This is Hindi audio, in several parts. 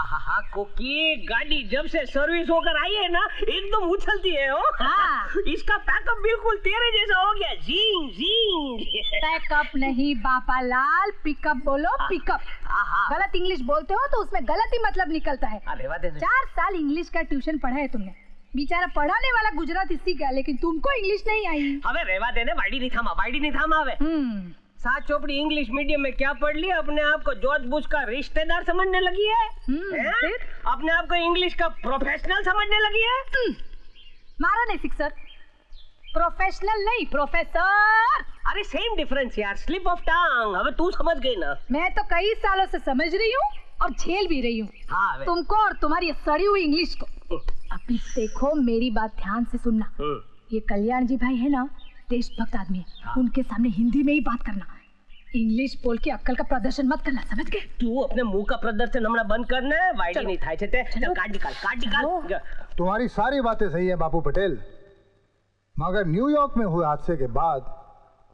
हाँ कोकी, गाड़ी जब से सर्विस होकर आई है ना एकदम उछलती है हो। हाँ। इसका पैकअप बिल्कुल तेरे जैसा हो गया। जींग जींग। पैकअप नहीं बापा लाल, पिकअप बोलो पिकअप। गलत इंग्लिश बोलते हो तो उसमें गलत ही मतलब निकलता है। 4 साल इंग्लिश का ट्यूशन पढ़ा है तुमने। बेचारा पढ़ाने वाला गुजराती सीख गया लेकिन तुमको इंग्लिश नहीं आई। हमें रेवा देने वाइडी नहीं थामा हवे। 7 चौपड़ी इंग्लिश मीडियम में क्या पढ़ लिया, अपने आप को जॉर्ज बुश का रिश्तेदार समझने लगी है। अपने आप को इंग्लिश का प्रोफेशनल समझने लगी है। मारा नहीं सिक्सर, प्रोफेशनल नहीं प्रोफेसर। अरे सेम डिफरेंस यार, स्लिप ऑफ टंग। अब तू समझ गई ना। मैं तो कई सालों से समझ रही हूँ और झेल भी रही हूँ। हाँ, तुमको और तुम्हारी सड़ी हुई इंग्लिश को। अभी देखो मेरी बात ध्यान से सुनना। ये कल्याण जी भाई है ना, देशभक्त आदमी है। उनके सामने हिंदी में ही बात करना, इंग्लिश बोल के अक्कल का प्रदर्शन मत करना, समझ गए? तू अपने मुंह का प्रदर्शन हमारा बंद करना है। वाइडी नहीं था चल काट निकाल। तुम्हारी सारी बातें सही है बापू पटेल, मगर न्यूयॉर्क में हुए हादसे के बाद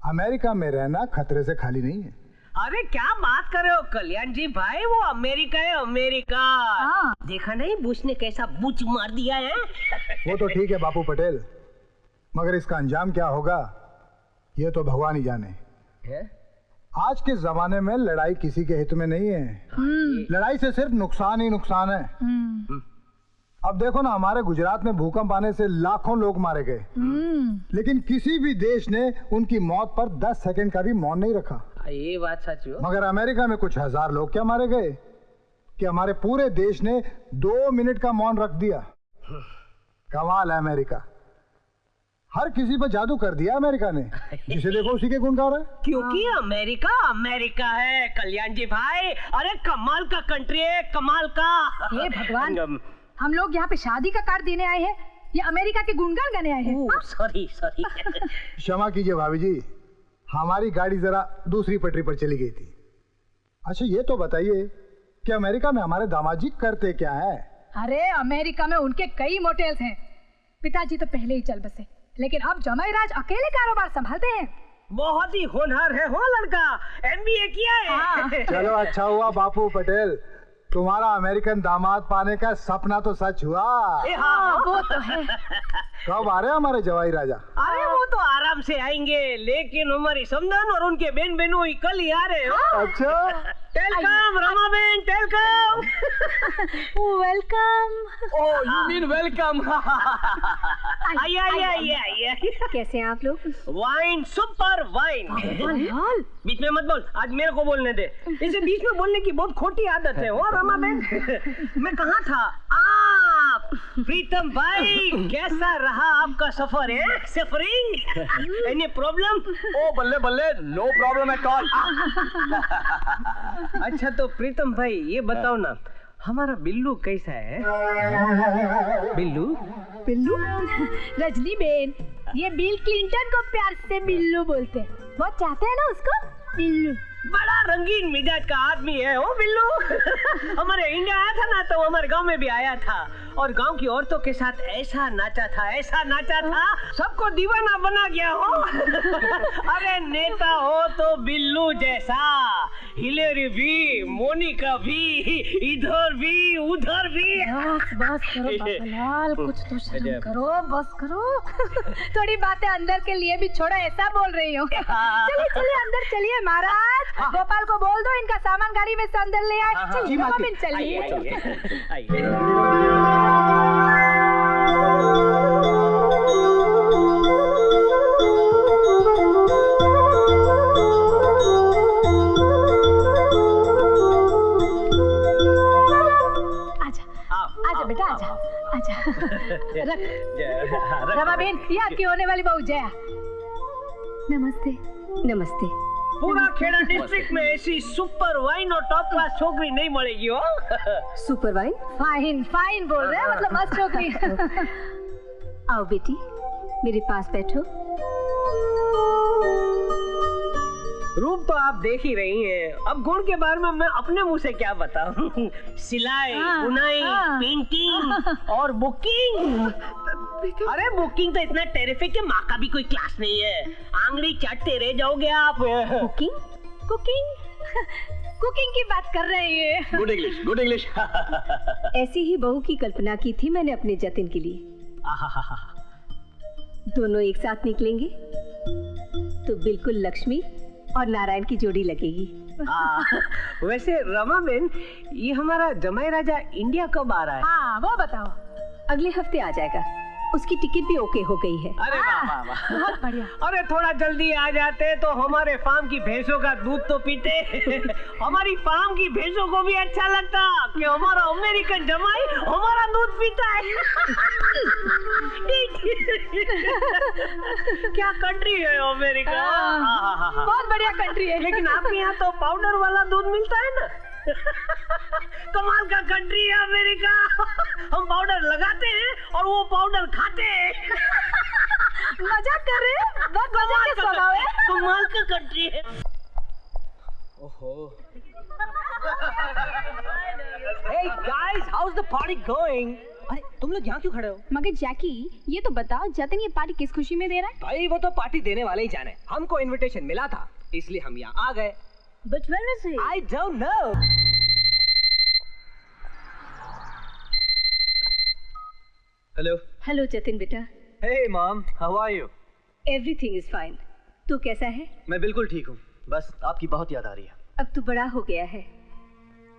अमेरिका में रहना खतरे से खाली नहीं है। अरे क्या बात कर रहे हो कल्याण जी भाई, वो अमेरिका है अमेरिका। देखा नहीं बुश ने कैसा बुच मार दिया है। वो तो ठीक है बापू पटेल, मगर इसका अंजाम क्या होगा ये तो भगवान ही जाने। आज के जमाने में लड़ाई किसी के हित में नहीं है। लड़ाई से सिर्फ नुकसान ही नुकसान है। अब देखो ना, हमारे गुजरात में भूकंप आने से लाखों लोग मारे गए, लेकिन किसी भी देश ने उनकी मौत पर 10 सेकंड का भी मौन नहीं रखा। ये बात सच है। मगर अमेरिका में कुछ 1000 लोग क्या मारे गए कि हमारे पूरे देश ने 2 मिनट का मौन रख दिया। कमाल है अमेरिका, हर किसी पर जादू कर दिया अमेरिका ने, जिसे देखो उसी के गुण गा रहा है। क्योंकि अमेरिका अमेरिका है कल्याण जी भाई। अरे कमाल का कंट्री है, कमाल का। हे भगवान, हम लोग यहाँ पे शादी का कार्ड देने आए हैं या अमेरिका के गुणगान गाने आए हैं? सॉरी क्षमा कीजिए भाभी जी, हमारी गाड़ी जरा दूसरी पटरी पर चली गई थी। अच्छा ये तो बताइए कि अमेरिका में हमारे दामाद जी करते क्या है? अरे अमेरिका में उनके कई मोटेल्स हैं। पिताजी तो पहले ही चल बसे, लेकिन अब जमाई राज अकेले कारोबार संभालते हैं। बहुत ही होनहार है हो लड़का, MBA किया है। चलो अच्छा हुआ बापू पटेल, तुम्हारा अमेरिकन दामाद पाने का सपना तो सच हुआ। वो तो है। कब आ रहे हैं हमारे जवाई राजा? अरे वो तो आराम से आएंगे, लेकिन हमारी समधन और उनके बहन बहनों कल ही आ रहे हो। अच्छा वेलकम रमा बहन, welcome. Welcome. Oh you mean welcome. आइए। कैसे हैं आप लोग? Wine, super wine. बीच में मत बोल, आज मेरे को बोलने दे। इसे बीच में बोलने की बहुत खोटी आदत है वो रमा बहन। मैं कहाँ था? आप प्रीतम भाई, कैसा रहा आपका सफर है? सफरिंग? Any problem? ओ बल्ले बल्ले, नो प्रॉब्लम एट ऑल। अच्छा तो प्रीतम भाई ये बताओ ना, हमारा बिल्लू कैसा है? बिल्लू रजनी बेन, ये बिल क्लिंटन को प्यार से बिल्लू बोलते हैं। बहुत चाहते हैं ना उसको बिल्लू। बड़ा रंगीन मिजाज का आदमी है वो बिल्लू। हमारे इंडिया आया था ना तो हमारे गांव में भी आया था और गांव की औरतों के साथ ऐसा नाचा था, सबको दीवाना बना गया हो। अरे नेता हो तो बिल्लू जैसा, हिलेरी भी, मोनिका भी, इधर भी उधर भी। बस करो बाबूलाल, कुछ तो शर्म करो, बस करो। थोड़ी बातें अंदर के लिए भी छोड़ो, ऐसा बोल रही हूँ। चलिए अंदर चलिए महाराज। गोपाल को बोल दो इनका सामान गाड़ी में से अंदर ले आए। चलिए। आजा बेटा, आजा। रमा बहन, ये आपकी होने वाली बहू जया। नमस्ते। पूरा खेड़ा डिस्ट्रिक्ट में ऐसी सुपर वाइन और टॉप क्लास छोकरी नहीं मिलेगी हो। Super wine? फाइन बोल रहे हैं, मतलब मस्त छोकरी। आओ बेटी, मेरे पास बैठो। रूप तो आप देख ही रही हैं, अब गुण के बारे में मैं अपने मुंह से क्या बताऊं। सिलाई, बुनाई, पेंटिंग और बुकिंग। अरे बुकिंग तो इतना टेरिफिक है, माँ का भी कोई क्लास नहीं है। आंगली चाटते रह जाओगे आप। कुकिंग की बात कर रहे हैं। Good English, good English. ऐसी ही बहू की कल्पना की थी मैंने अपने जतिन के लिए। दोनों एक साथ निकलेंगे तो बिल्कुल लक्ष्मी और नारायण की जोड़ी लगेगी। वैसे रमा बेन, ये हमारा जमाई राजा इंडिया कब आ रहा है? हाँ वो बताओ। अगले हफ्ते आ जाएगा, उसकी टिकट भी ओके हो गई है। अरे वाह वाह वाह, बहुत बढ़िया। अरे थोड़ा जल्दी आ जाते तो हमारे फार्म की भैंसों का दूध तो पीते। हमारी फार्म की भैंसों को भी अच्छा लगता कि हमारा अमेरिकन जमाई हमारा दूध पीता है। क्या कंट्री है अमेरिका। बहुत बढ़िया कंट्री है। लेकिन आपके यहाँ तो पाउडर वाला दूध मिलता है ना। कमाल का कंट्री है अमेरिका। हम पाउडर लगाते हैं और वो पाउडर खाते हैं। मजाक कर रहे हैं? बहुत मजाक के स्वभाव है। कमाल का कंट्री है। ओहो। Hey guys, how's the party going? अरे तुम लोग यहाँ क्यों खड़े हो? मगर जैकी, ये तो बताओ जतिन ये पार्टी किस खुशी में दे रहा है? भाई वो तो पार्टी देने वाले ही जाने। हमको इनविटेशन मिला था, इसलिए हम यहाँ आ गए। But when is he? I don't know. Hello. Hello Jatin बेटा। Hey mom, how are you? Everything is fine. तू कैसा है? मैं बिल्कुल ठीक हूँ, बस आपकी बहुत याद आ रही है। अब तू बड़ा हो गया है,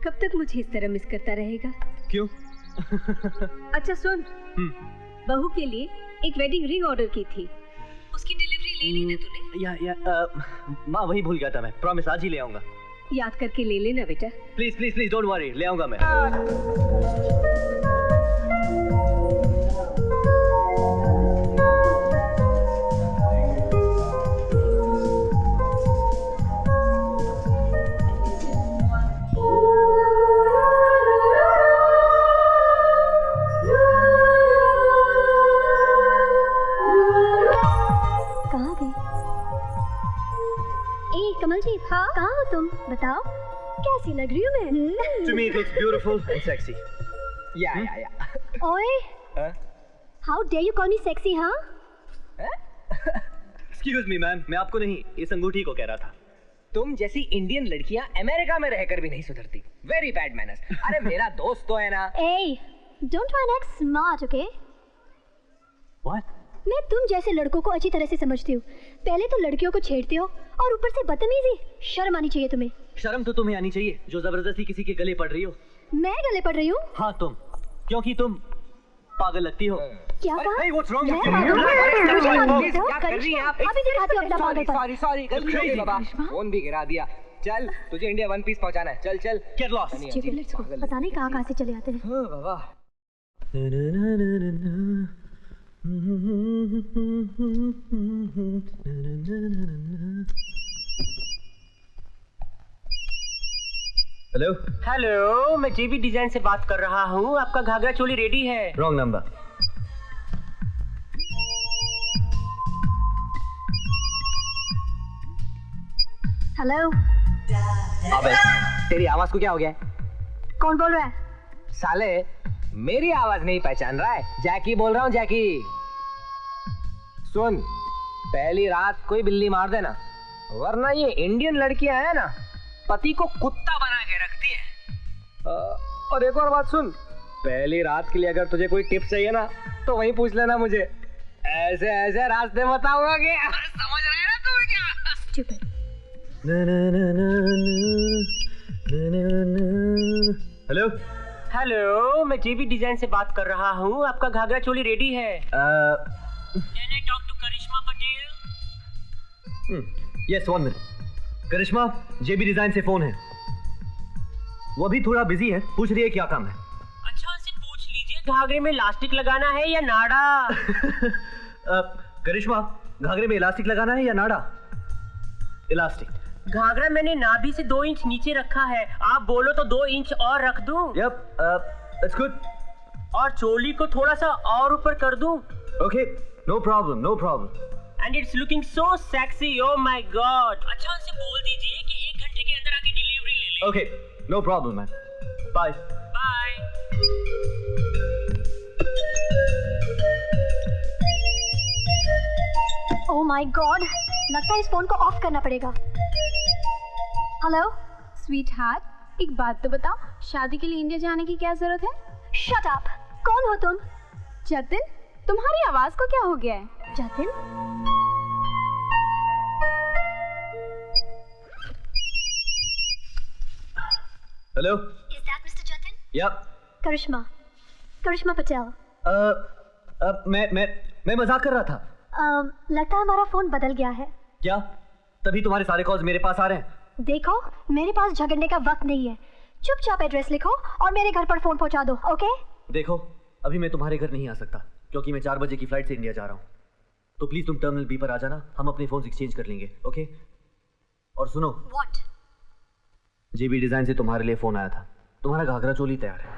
कब तक मुझे इस तरह मिस करता रहेगा? क्यों? अच्छा सुन, बहू के लिए एक वेडिंग रिंग ऑर्डर की थी, उसकी डिलीवरी ले ली ना तूने? माँ वही भूल गया था मैं। प्रॉमिस आज ही ले आऊंगा। याद करके ले लेना बेटा। Please please please don't worry, ले आऊंगा मैं। कमलजीत, हाँ कहाँ हो तुम? बताओ कैसी लग रही हूँ मैं? To me it looks beautiful and sexy. Yeah. ओए, how dare you call me sexy, हाँ? Excuse me मैम, मैं आपको नहीं, इस अंगूठी को कह रहा था। तुम जैसी इंडियन लड़कियां अमेरिका में रहकर भी नहीं सुधरती। Very bad manners. अरे मेरा दोस्त तो है ना। Hey, don't try and act smart, okay? What? मैं तुम जैसे लड़कों को अच्छी तरह से समझती हूँ। पहले तो लड़कियों को छेड़ते हो और ऊपर से बदतमीजी। शर्म आनी चाहिए तुम्हें। शर्म तो तुम्हें आनी चाहिए जो जबरदस्ती किसी के गले पड़ रही हो। मैं गले पड़ रही हूँ? हाँ तुम, क्योंकि तुम पागल लगती हो। क्या कहा? Hey, what's wrong with मैं you? पागल? क्या कर रही हैं आप? अभी दिखाती हूँ अपना पागलपन। सॉरी गलती हो गई बाबा। फोन भी गिरा दिया। चल तुझे इंडिया वन पीस पहुंचाना है। चल Get lost. पता नहीं कहाँ से चले आते हैं। बाबा। हेलो, मैं जेबी डिजाइन से बात कर रहा हूँ। आपका घाघरा चोली रेडी है। Wrong number. हेलो। अबे तेरी आवाज को क्या हो गया है? कौन बोल रहा है? साले मेरी आवाज नहीं पहचान रहा है? जैकी बोल रहा हूँ, जैकी। सुन, पहली रात कोई बिल्ली मार देना, वरना ये इंडियन लड़कियां है ना, पति को कुत्ता बना के रखती है। और एक और बात सुन, पहली रात के लिए अगर तुझे कोई टिप्स चाहिए ना तो वहीं पूछ लेना मुझे। ऐसे ऐसे रास्ते बताऊंगा कि समझ रहे हैं ना तुम क्या? Stupid. हेलो हेलो, मैं जेबी डिजाइन से बात कर रहा हूँ। आपका घाघरा चोली रेडी है। Can I talk to Karishma Patel? Yes, 1 minute. Karishma, JB design से फोन है। वो अभी थोड़ा बिजी है, पूछ रही है क्या काम है। अच्छा उनसे पूछ लीजिए घाघरे में इलास्टिक लगाना है या नाड़ा। करिश्मा, घाघरे में इलास्टिक लगाना है या नाड़ा? इलास्टिक। घाघरा मैंने नाभि से 2 इंच नीचे रखा है, आप बोलो तो 2 इंच और रख दूं? Yup, that's good. और चोली को थोड़ा सा और ऊपर कर दूं? Okay, no problem, no problem. And it's looking so sexy, oh my god. अच्छा उनसे बोल दीजिए कि 1 घंटे के अंदर आके डिलीवरी ले ले। Okay, no problem man. Bye bye. Oh my god, लगता है इस फोन को ऑफ करना पड़ेगा। हेलो, स्वीट हार्ट, एक बात तो बताओ, शादी के लिए इंडिया जाने की क्या जरूरत है? शट अप, कौन हो तुम? जतिन, तुम्हारी आवाज को क्या हो गया है? Jatin? Hello, Is that Mr. Jatin? या करिश्मा पटेल। मैं मजाक कर रहा था। लगता है हमारा फोन बदल गया है। क्या? तभी तुम्हारे सारे कॉल्स मेरे पास आ रहे हैं। देखो, मेरे पास झगड़ने का वक्त नहीं है। चुपचाप एड्रेस लिखो और मेरे घर पर फोन पहुंचा दो, ओके? देखो, अभी मैं तुम्हारे घर नहीं आ सकता क्योंकि मैं 4 बजे की फ्लाइट से इंडिया जा रहा हूँ। तो प्लीज तुम टर्मिनल बी पर आ जाना, हम अपने फोन एक्सचेंज कर लेंगे, ओके? और सुनो, व्हाट? जेबी डिजाइन से तुम्हारे लिए फोन आया था। तुम्हारा घाघरा चोली तैयार है।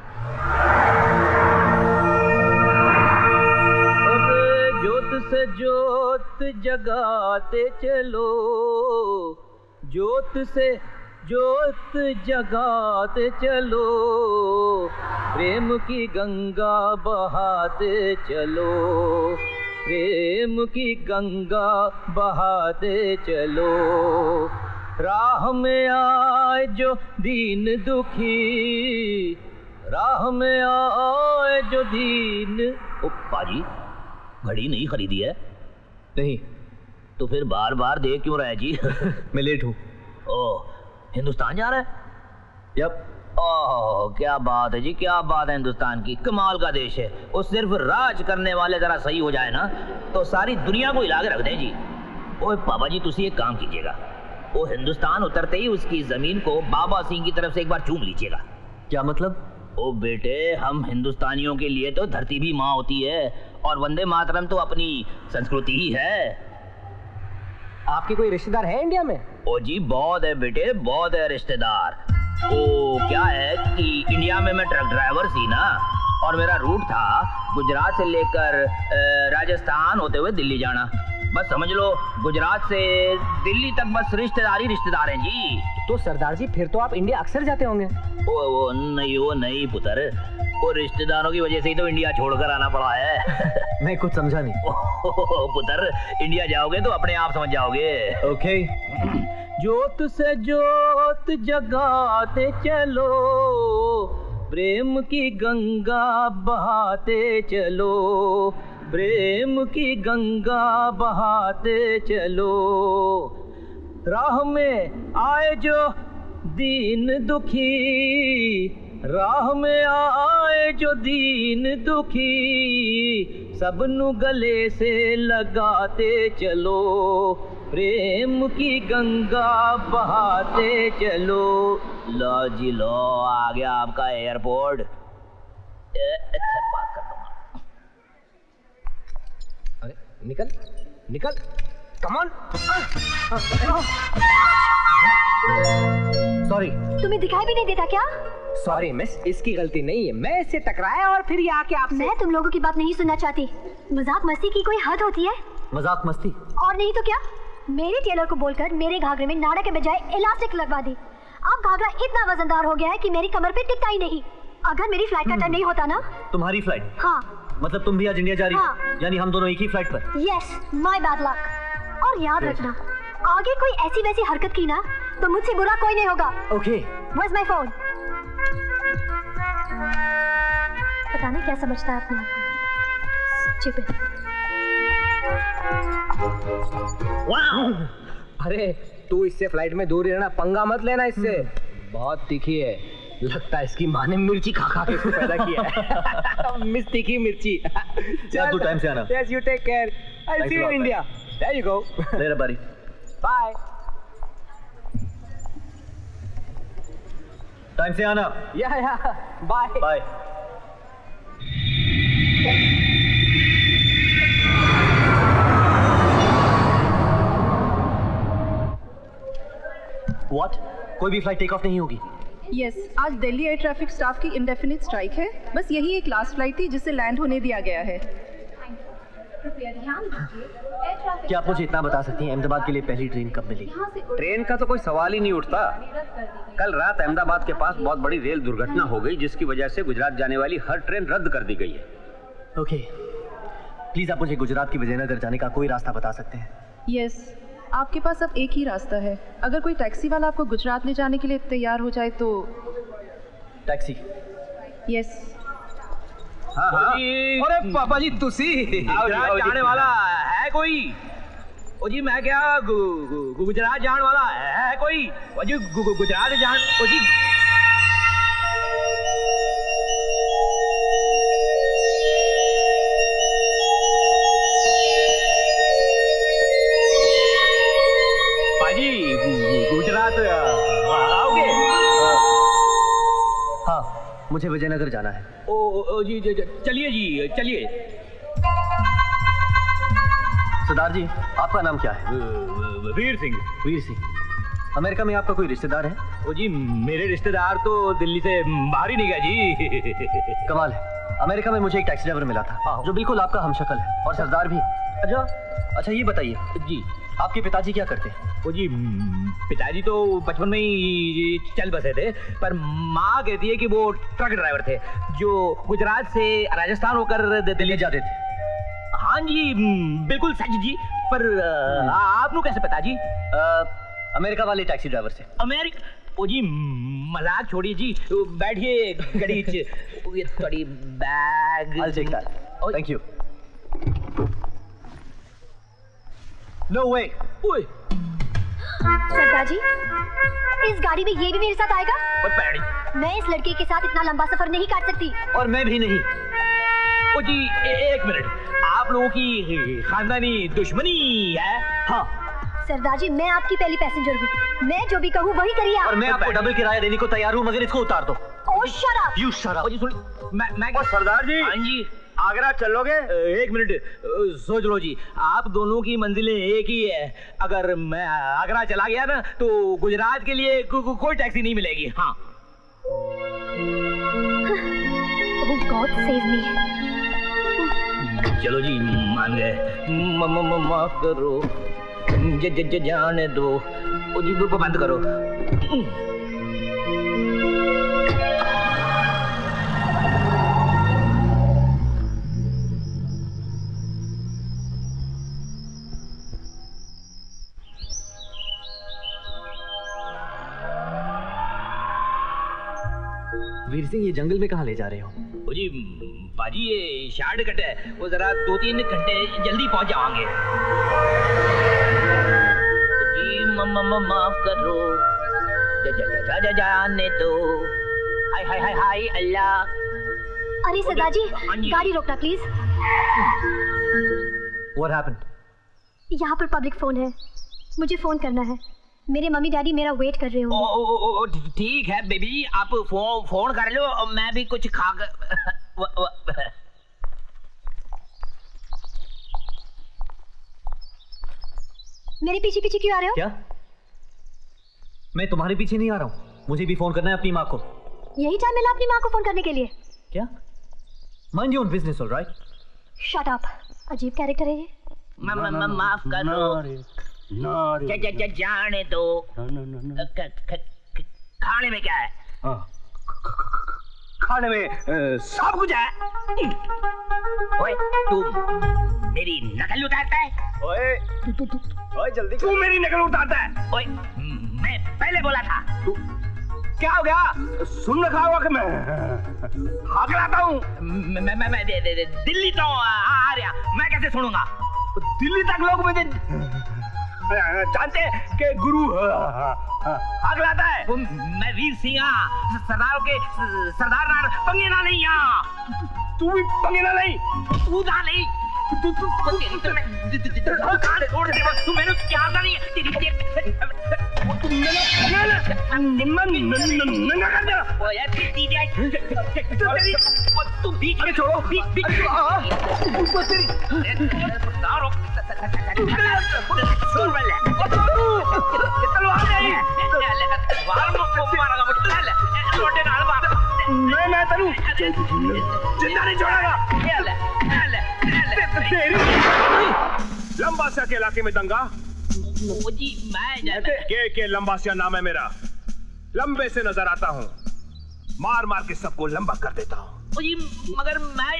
ज्योत से ज्योत जगाते चलो, ज्योत से ज्योत जगाते चलो, प्रेम की गंगा बहाते चलो, प्रेम की गंगा बहाते चलो। राह में आए जो दीन दुखी, राह में आए जो दीन। ओ पाजी, घड़ी नहीं खरीदी है? नहीं। तो फिर बार बार देख क्यों रहा है जी? मैं लेट हूँ। ओह, हिंदुस्तान जा रहा है? यप। ओह, क्या बात है जी, क्या बात है हिंदुस्तान की। कमाल का देश है। वो सिर्फ राज करने वाले जरा सही हो जाए ना तो सारी दुनिया को हिला के रख दें जी। ओए पापा जी, तुसी एक काम कीजिएगा, वो हिंदुस्तान उतरते ही उसकी जमीन को बाबा सिंह की तरफ से एक बार चूम लीजिएगा। क्या मतलब? ओ बेटे, हम हिंदुस्तानियों के लिए तो धरती भी माँ होती है और वंदे मातरम तो अपनी संस्कृति ही है। आपके कोई रिश्तेदार है इंडिया में? ओ जी बहुत है बेटे, बहुत है रिश्तेदार। ओ क्या है कि इंडिया में मैं ट्रक ड्राइवर थी ना, और मेरा रूट था गुजरात से लेकर राजस्थान होते हुए दिल्ली जाना। बस समझ लो, गुजरात से दिल्ली तक बस रिश्तेदार हैं जी। तो सरदार जी, फिर तो आप इंडिया अक्सर जाते होंगे। वो नहीं पुत्र, वो रिश्तेदारों की वजह से ही तो इंडिया छोड़कर आना पड़ा है। मैं कुछ समझा नहीं। पुत्र, इंडिया जाओगे तो अपने आप समझ जाओगे। ओके। ज्योत से ज्योत जगाते चलो, प्रेम की गंगा बहाते चलो, प्रेम की गंगा बहाते चलो। राह में आए जो दीन दुखी, राह में आए जो दीन दुखी, सबनु गले से लगाते चलो, प्रेम की गंगा बहाते चलो। लो जी लो, आ गया आपका एयरपोर्ट। बात करता हूँ। अरे निकल निकल, कम ऑन। सॉरी। तुम्हें दिखाई भी नहीं देता क्या? सॉरी मिस, इसकी गलती नहीं है। मैं इससे टकराया और फिर ये आके आपसे। मैं तुम लोगों की बात नहीं सुनना चाहती। मजाक मस्ती की कोई हद होती है? मजाक मस्ती? और नहीं तो क्या, मेरे टेलर को बोलकर मेरे घाघरे में नाड़ा के बजाय इलास्टिक लगवा दी। अब घाघरा इतना वजनदार हो गया है कि मेरी कमर पे टिकता ही नहीं। अगर मेरी फ्लाइट का टाइम नहीं होता ना। तुम्हारी फ्लाइट? हाँ। मतलब तुम भी आज इंडिया जा रही हो? हाँ। यानी हम दोनों एक ही फ्लाइट पर? Yes, my bad luck. और याद रखना, आगे कोई ऐसी वैसी हरकत की ना तो मुझसे बुरा कोई नहीं होगा। ओके। Where's my phone? पता नहीं क्या समझता है अपने आप को। Stupid. अरे तू इससे फ्लाइट में दूर रहना, पंगा मत लेना इससे। बहुत तीखी है, लगता है इसकी माँ ने मिर्ची खा खा के इसको पैदा किया है। मिस तीखी मिर्ची। चल तू टाइम से आना। Yes, you take care. I'll see you in India. There you go. मेरा बारी। Bye. टाइम से आना। Yeah. Bye. बाय। What? कोई भी फ्लाइट टेक ऑफ नहीं होगी? यस, आज दिल्ली एयर ट्रैफिक स्टाफ की इंडेफिनिट स्ट्राइक है। बस यही एक लास्ट फ्लाइट थी जिसे लैंड होने दिया गया है। क्या आप मुझे इतना बता सकती हैं अहमदाबाद के लिए पहली ट्रेन कब मिली? ट्रेन का तो कोई सवाल ही नहीं उठता। कल रात अहमदाबाद के पास बहुत बड़ी रेल दुर्घटना हो गई जिसकी वजह से गुजरात जाने वाली हर ट्रेन रद्द कर दी गई है। ओके, प्लीज आप मुझे गुजरात की विजयनगर जाने का कोई रास्ता बता सकते हैं? यस, आपके पास अब एक ही रास्ता है। अगर कोई टैक्सी वाला आपको गुजरात ले जाने के लिए तैयार हो जाए तो। टैक्सी? यस। हाँ हाँ। अरे पापा जी तुसी गुजरात जाने वाला है कोई? ओ जी मैं क्या गुजरात जाने वाला है कोई? ओ जी गुजरात जान ओ जी पाजी गुजरात आओगे? हाँ, मुझे विजयनगर जाना है। ओ जी चलिए जी चलिए। सरदार जी, आपका नाम क्या है? वीर सिंह। वीर सिंह। अमेरिका में आपका कोई रिश्तेदार है? ओ जी मेरे रिश्तेदार तो दिल्ली से बाहर ही नहीं गया जी। कमाल है, अमेरिका में मुझे एक टैक्सी ड्राइवर मिला था जो बिल्कुल आपका हमशक्ल है और सरदार भी। अच्छा ये बताइए जी, आपके पिताजी क्या करते हैं? ओ जी पिताजी तो बचपन में ही चल बसे थे, पर माँ कहती है कि वो ट्रक ड्राइवर थे जो गुजरात से राजस्थान होकर दिल्ली जाते थे। हाँ जी बिल्कुल सच जी, पर आपको कैसे पता जी? अमेरिका वाले टैक्सी ड्राइवर से। अमेरिका? ओ जी मजाक छोड़िए जी, बैठिए गाड़ी ये थोड़ी bag. I'll take that. Thank you. No way. ओए सरदार जी, इस गाड़ी में ये भी मेरे साथ आएगा? मैं इस लड़के के साथ इतना लंबा सफर नहीं काट सकती। और मैं भी नहीं। ओ जी एक मिनट, आप लोगों की खानदानी दुश्मनी है? हाँ। सरदार जी मैं आपकी पहली पैसेंजर हूँ, मैं जो भी कहूँ वही करिए आप। और मैं आपको डबल किराया देने को तैयार हूँ, मगर इसको उतार दो। Oh shut up. You shut up. ओ जी सुन, मैं सरदार जी। हाँ जी आगरा चलोगे? एक मिनट सोच लो जी, आप दोनों की मंजिलें एक ही है। अगर मैं आगरा चला गया ना तो गुजरात के लिए कोई टैक्सी नहीं मिलेगी। हाँ। Oh God save me. चलो जी मान गए, माफ करो, जाने दो। ओ जी बंद करो। वीर सिंह, ये जंगल में कहाँ ले जा रहे हो? ओ जी बाजी ये शॉर्टकट है, वो जरा 2-3 घंटे जल्दी पहुंच जाओगे। जी माफ करो, जाने दो। हाय हाय हाय हाय अल्लाह। अरे सरदार जी गाड़ी रोकना प्लीज। What happened? यहाँ पर पब्लिक फोन है, मुझे फोन करना है। मेरे मम्मी डैडी मेरा वेट कर रहे होंगे। ठीक है बेबी, आप फोन कर लो और मैं भी कुछ खा कर। मेरे पीछे पीछे क्यों आ रहे हो? क्या? मैं तुम्हारे पीछे नहीं आ रहा हूँ, मुझे भी फोन करना है अपनी माँ को। यही टाइम मिला अपनी माँ को फोन करने के लिए? क्या? Mind your own business, all right? Shut up. अजीब कैरेक्टर है ये। माफ करो, जाने दो। खाने में क्या है? खाने में सब कुछ है। ओए तू मेरी नकल उतारता है? ओए जल्दी तू मेरी नकल उतारता है? ओए मैं पहले बोला था। तू क्या हो गया? सुन रखा होगा कि मैं हाकलाता हूँ। मैं दिल्ली तो आ रहा, मैं कैसे सुनूंगा? दिल्ली तक लोग मुझे जानते हैं कि गुरु हाकलाता है। मैं वीर सिंह सरदार के सरदार पंगेना नहीं यहाँ। तू भी पंगेना नहीं? तू ना नहीं, तू छोड़ दे, तू मैंने क्या नहीं है तेरी नंगा कर दे। ओए तू बीच में छोड़ो, बीच मैं तेरू जिंदा नहीं छोड़ेगा। लंबासिया के इलाके में दंगा। जी मैं के लंबासिया नाम है मेरा। लंबे से नजर आता हूँ, मार मार के सबको लंबा कर देता हूँ। मगर मैं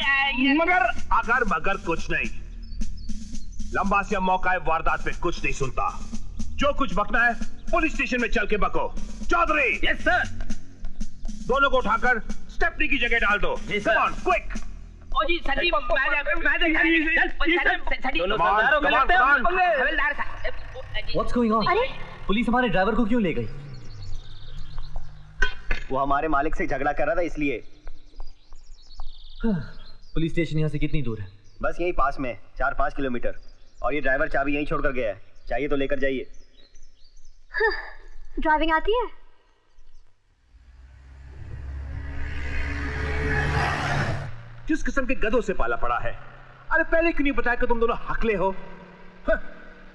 मगर कुछ नहीं। लंबासिया मौका वारदात पे कुछ नहीं सुनता। जो कुछ बकना है पुलिस स्टेशन में चल के बको। चौधरी। Yes sir. दोनों को उठाकर स्टेपनी की जगह डाल दो। Come on quick. ओ जी सर जी दोनों सरदार हो गए लगते हैं हवलदार साहब। What's going on? पुलिस हमारे ड्राइवर को क्यों ले गई? वो हमारे मालिक से झगड़ा कर रहा था इसलिए। पुलिस स्टेशन यहाँ से कितनी दूर है? बस यहीं पास में 4-5 किलोमीटर। और ये ड्राइवर चाबी यहीं छोड़कर गया है, चाहिए तो लेकर जाइए। ड्राइविंग आती है? किस किस्म के गधों से पाला पड़ा है? अरे पहले क्यों नहीं बताया कि तुम दोनों हकले हो?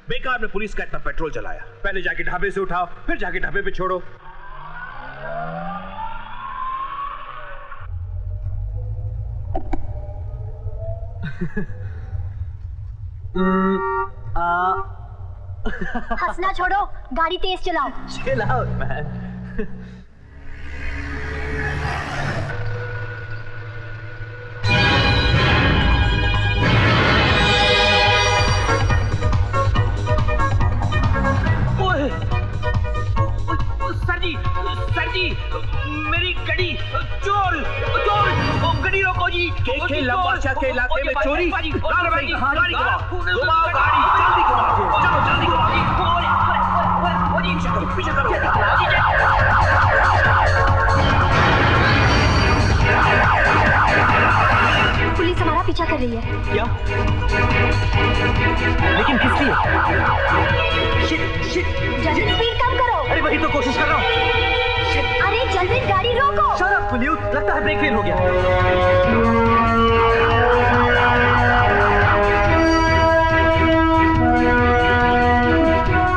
बेकार में पुलिस का इतना पेट्रोल चलाया। पहले जाके ढाबे से उठाओ, फिर जाके ढाबे पे छोड़ो। हंसना छोड़ो, गाड़ी तेज चलाओ। Chill out, man. सर जी मेरी गड़ी चोर गड़ी रोको जी। के लंबाशा के इलाके में चोरी। गाड़ी घुमाओ, गाड़ी जल्दी घुमाओ, चलो जल्दी घुमाओ। पीछे करो। पुलिस हमारा पीछा कर रही है। क्या? लेकिन किस लिए? जल्दी स्पीड कम करो। अरे वही तो कोशिश कर रहा हूँ। अरे जल्दी गाड़ी रोको। Shut up, will you? लगता है ब्रेक फेल हो गया।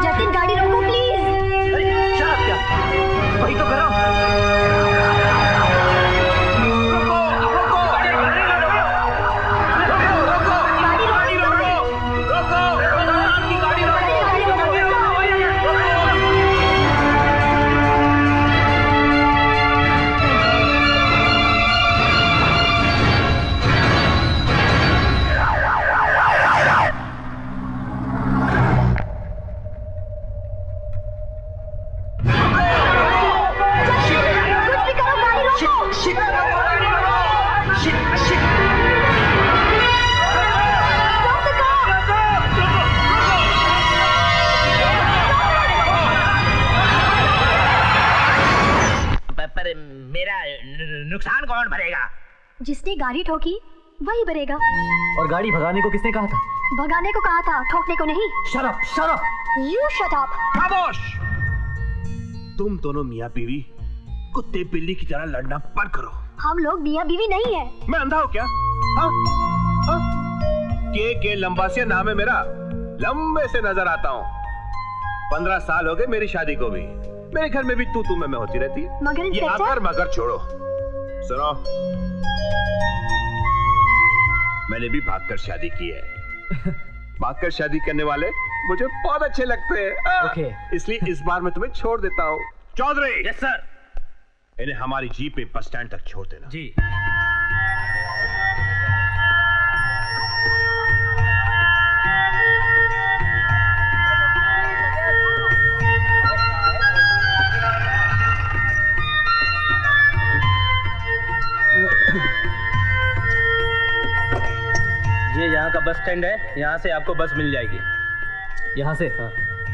जतिन गाड़ी रोको प्लीज। अरे shut up क्या? वही तो कर रहा हूँ। नुकसान कौन भरेगा? जिसने गाड़ी ठोकी वही भरेगा। और गाड़ी भगाने को किसने कहा था? भगाने को कहा था, ठोकने को नहीं। Shut up, shut up. You shut up. खामोश। तुम दोनों मियाँ बीवी कुत्ते बिल्ली की तरह लड़ना बंद करो। हम लोग मियाँ बीवी नहीं है। मैं अंधा हूँ क्या? के लंबासिया नाम है मेरा, लंबे से नजर आता हूँ। 15 साल हो गए मेरी शादी को भी। मेरे घर में भी तू मैं होती रहती है। मगर ये आकर मगर छोड़ो। सुनो, मैंने भी भागकर शादी की है। भागकर शादी करने वाले मुझे बहुत अच्छे लगते हैं। Okay. इसलिए इस बार मैं तुम्हें छोड़ देता हूँ। चौधरी। Yes sir. इन्हें हमारी जीप में बस स्टैंड तक छोड़ देना। जी। ये यहाँ का बस स्टैंड है, यहाँ से आपको बस मिल जाएगी। यहाँ से? हाँ।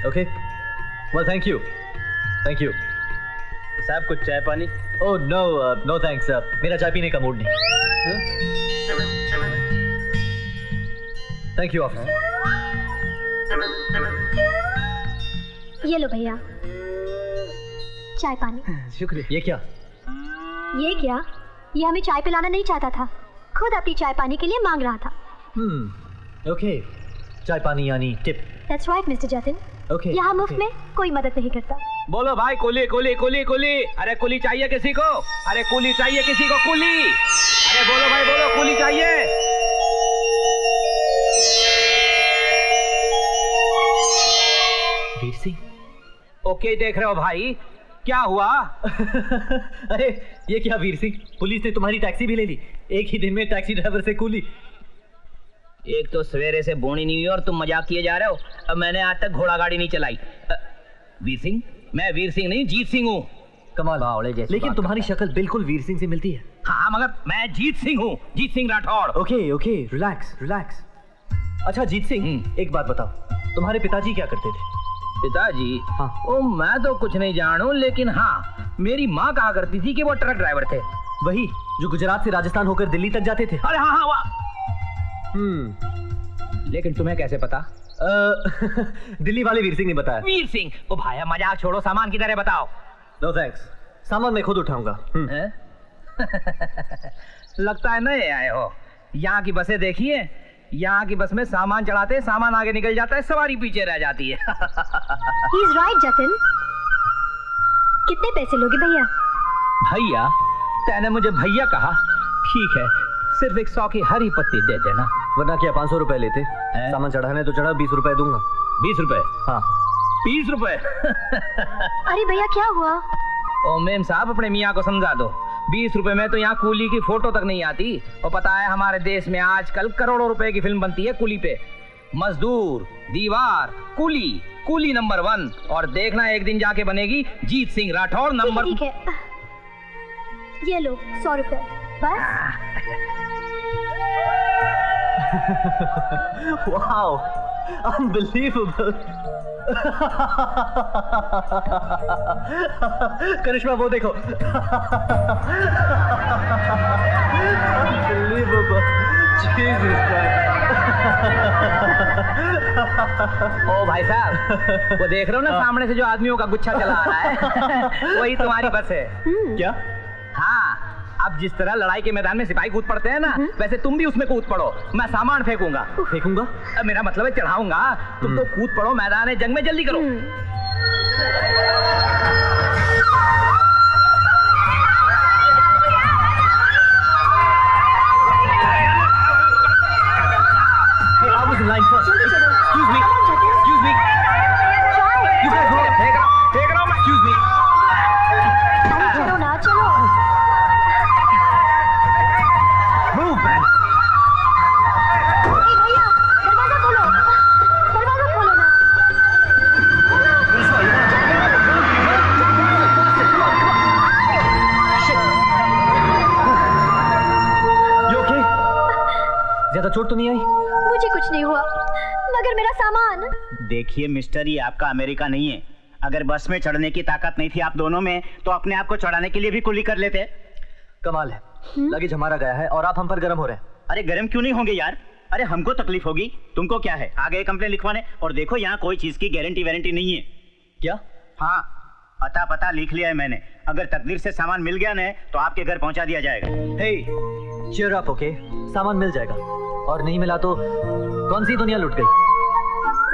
Okay. Well thank you. Thank you. साहब कुछ चाय पानी? ओह नो नो थैंक्स, मेरा चाय पीने का मूड नहीं। Thank you officer. ये लो भैया चाय पानी। शुक्रिया। ये क्या? ये हमें चाय पिलाना नहीं चाहता था, खुद अपनी चाय पानी के लिए मांग रहा था। ओके। चाय पानी यानी tip. That's right, Mr. Jatin. Okay, यहाँ मुफ्त में कोई मदद नहीं करता। बोलो भाई, कुली कुली कुली कुली। अरे कुली चाहिए किसी को? अरे कुली चाहिए किसी को? कुली। अरे बोलो भाई बोलो, कुली चाहिए? वीर सिंह। ओके देख रहे हो भाई, क्या हुआ? अरे ये क्या वीर सिंह, पुलिस ने तुम्हारी टैक्सी भी ले ली। एक ही दिन में टैक्सी ड्राइवर से कुली। एक तो सवेरे से बोनी नहीं हुई और तुम मजाक किए जा रहे हो। अब मैंने आज तक घोड़ा गाड़ी नहीं चलाई। वीर सिंह? मैं वीर सिंह नहीं, जीत सिंह हूँ। कमाल, लेकिन तुम्हारी शक्ल बिल्कुल वीर सिंह से मिलती है। हाँ मगर मैं जीत सिंह हूँ, Jeet Singh Rathore. Okay okay, relax relax. अच्छा जीत सिंह, एक बात बताओ, तुम्हारे पिताजी क्या करते थे? पिताजी? हाँ। ओ मैं तो कुछ नहीं जानू, लेकिन हाँ मेरी माँ कहा करती थी कि वो ट्रक ड्राइवर थे। वही जो गुजरात से राजस्थान होकर दिल्ली तक जाते थे? अरे हाँ हाँ वाह। लेकिन तुम्हें कैसे पता? दिल्ली वाले वीर सिंह ने बताया। वीर सिंह? ओ भाया मजाक छोड़ो, सामान किधर है बताओ। नो थैंक्स, सामान मैं खुद उठाऊंगा। लगता है नए आए हो। यहाँ की बसें देखिए, यहाँ की बस में सामान चढ़ाते सामान आगे निकल जाता है, सवारी पीछे रह जाती है। He's right, Jatin. कितने पैसे लोगे भैया? भैया? तैने मुझे भैया कहा? ठीक है, सिर्फ 100 की हरी पत्ती दे देना। वरना क्या 500 रुपए लेते? सामान चढ़ाने तो चढ़ा, 20 रुपए दूंगा। 20 रुपए? हाँ। 20 रुपए? अरे भैया क्या हुआ? ओ मेम साहब, अपने मियाँ को समझा दो, 20 रुपए में तो यहाँ कूली की फोटो तक नहीं आती। और पता है हमारे देश में आजकल करोड़ों रुपए की फिल्म बनती है कूली पे। मजदूर, दीवार, कूली, कूली नंबर 1। और देखना एक दिन जाके बनेगी जीत सिंह राठौड़ नंबर। ठीक है, ये लो 100 रुपए बस। Wow, unbelievable. करिश्मा वो देखो। Unbelievable, Jesus Christ. ओ भाई साहब, वो देख रहे हो ना सामने से जो आदमियों का गुच्छा चला आ रहा है, वही तुम्हारी बस है। क्या? हाँ, अब जिस तरह लड़ाई के मैदान में सिपाही कूद पड़ते हैं ना, वैसे तुम भी उसमें कूद पड़ो। मैं सामान फेंकूंगा। फेंकूंगा? मेरा मतलब है चढ़ाऊंगा, तुम तो कूद पड़ो मैदान जंग में, जल्दी करो। I was in line first. Excuse me. Excuse me. You guys go. फेंक रहा हूँ मैं। Excuse me. चलो ना, चलो। Move, man. भैया, दरवाजा खोलो। दरवाजा खोलो ना। You okay? ज्यादा चोट तो नहीं आई? मुझे कुछ नहीं हुआ, मगर मेरा सामान। देखिए मिस्टर, ये आपका अमेरिका नहीं है। अगर बस में चढ़ने की ताकत नहीं थी आप दोनों में, तो अपने आप को चढ़ाने के लिए भी कुली कर लेते। कमाल है, लगेज हमारा गया है और आप हम पर गर्म हो रहे हैं। अरे गर्म क्यों नहीं होंगे यार? अरे हमको तकलीफ होगी, तुमको क्या है? आ गए कंप्लेन लिखवाने। और देखो यहाँ कोई चीज की गारंटी वारंटी नहीं है। क्या? हाँ, अता पता लिख लिया है मैंने। अगर तकदीर से सामान मिल गया ना, तो आपके घर पहुंचा दिया जाएगा। हे, cheer up, okay? सामान मिल जाएगा, और नहीं मिला तो कौन सी दुनिया लुट गई?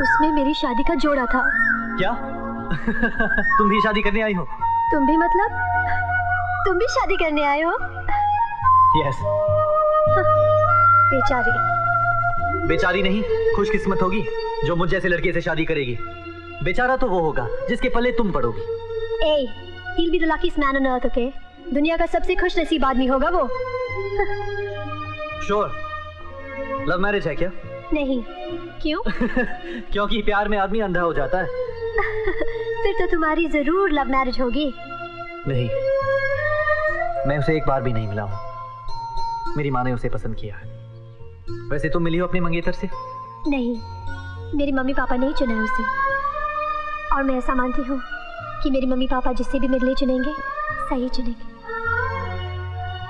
उसमें मेरी शादी का जोड़ा था। क्या? तुम भी शादी करने आई हो? तुम भी मतलब? तुम भी शादी करने आए हो? यस। बेचारी। बेचारी नहीं, खुशकिस्मत होगी जो मुझ जैसे लड़के से शादी करेगी। बेचारा तो वो होगा जिसके पल्ले तुम पड़ोगी। ए, he'll be the luckiest man on earth, okay? दुनिया का सबसे खुश नसीब आदमी होगा वो। श्योर। लव मैरिज है क्या? नहीं। क्यों? क्योंकि प्यार में आदमी अंधा हो जाता है। फिर तो तुम्हारी जरूर लव मैरिज होगी। नहीं, मैं उसे एक बार भी नहीं मिला हूँ। मेरी माँ ने उसे पसंद किया है। वैसे तुम मिली हो अपने मंगेतर से? नहीं, मेरी मम्मी पापा ने ही चुना है उसे। और मैं ऐसा मानती हूँ कि मेरी मम्मी पापा जिससे भी मेरे लिए चुनेंगे, सही चुनेंगे।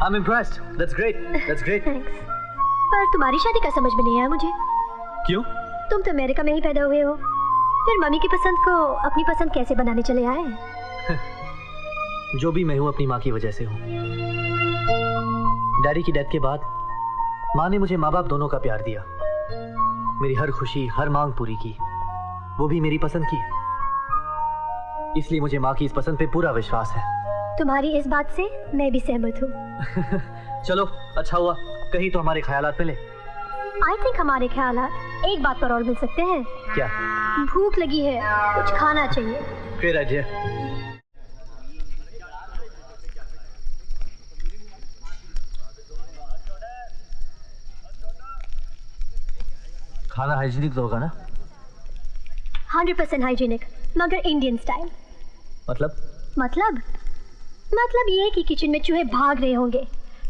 I'm impressed. That's great. That's great. Thanks. पर तुम्हारी शादी का समझ में नहीं आया मुझे। क्यों? तुम तो अमेरिका में ही पैदा हुए हो, फिर मम्मी की पसंद को अपनी पसंद कैसे बनाने चले आए? जो भी मैं हूँ अपनी माँ की वजह से हूँ। डैडी की डेथ के बाद माँ ने मुझे माँ बाप दोनों का प्यार दिया, मेरी हर खुशी हर मांग पूरी की, वो भी मेरी पसंद की। इसलिए मुझे माँ की इस पसंद पे पूरा विश्वास है। तुम्हारी इस बात से मैं भी सहमत हूँ। चलो अच्छा हुआ, कहीं तो हमारे ख्यालात मिले। आई थिंक हमारे ख्यालात एक बात पर और मिल सकते हैं। क्या? भूख लगी है, कुछ खाना चाहिए। Great idea. खाना हाइजीनिक तो होगा ना? 100% हाइजीनिक, मगर इंडियन स्टाइल। मतलब ये कि किचन में चूहे भाग रहे होंगे,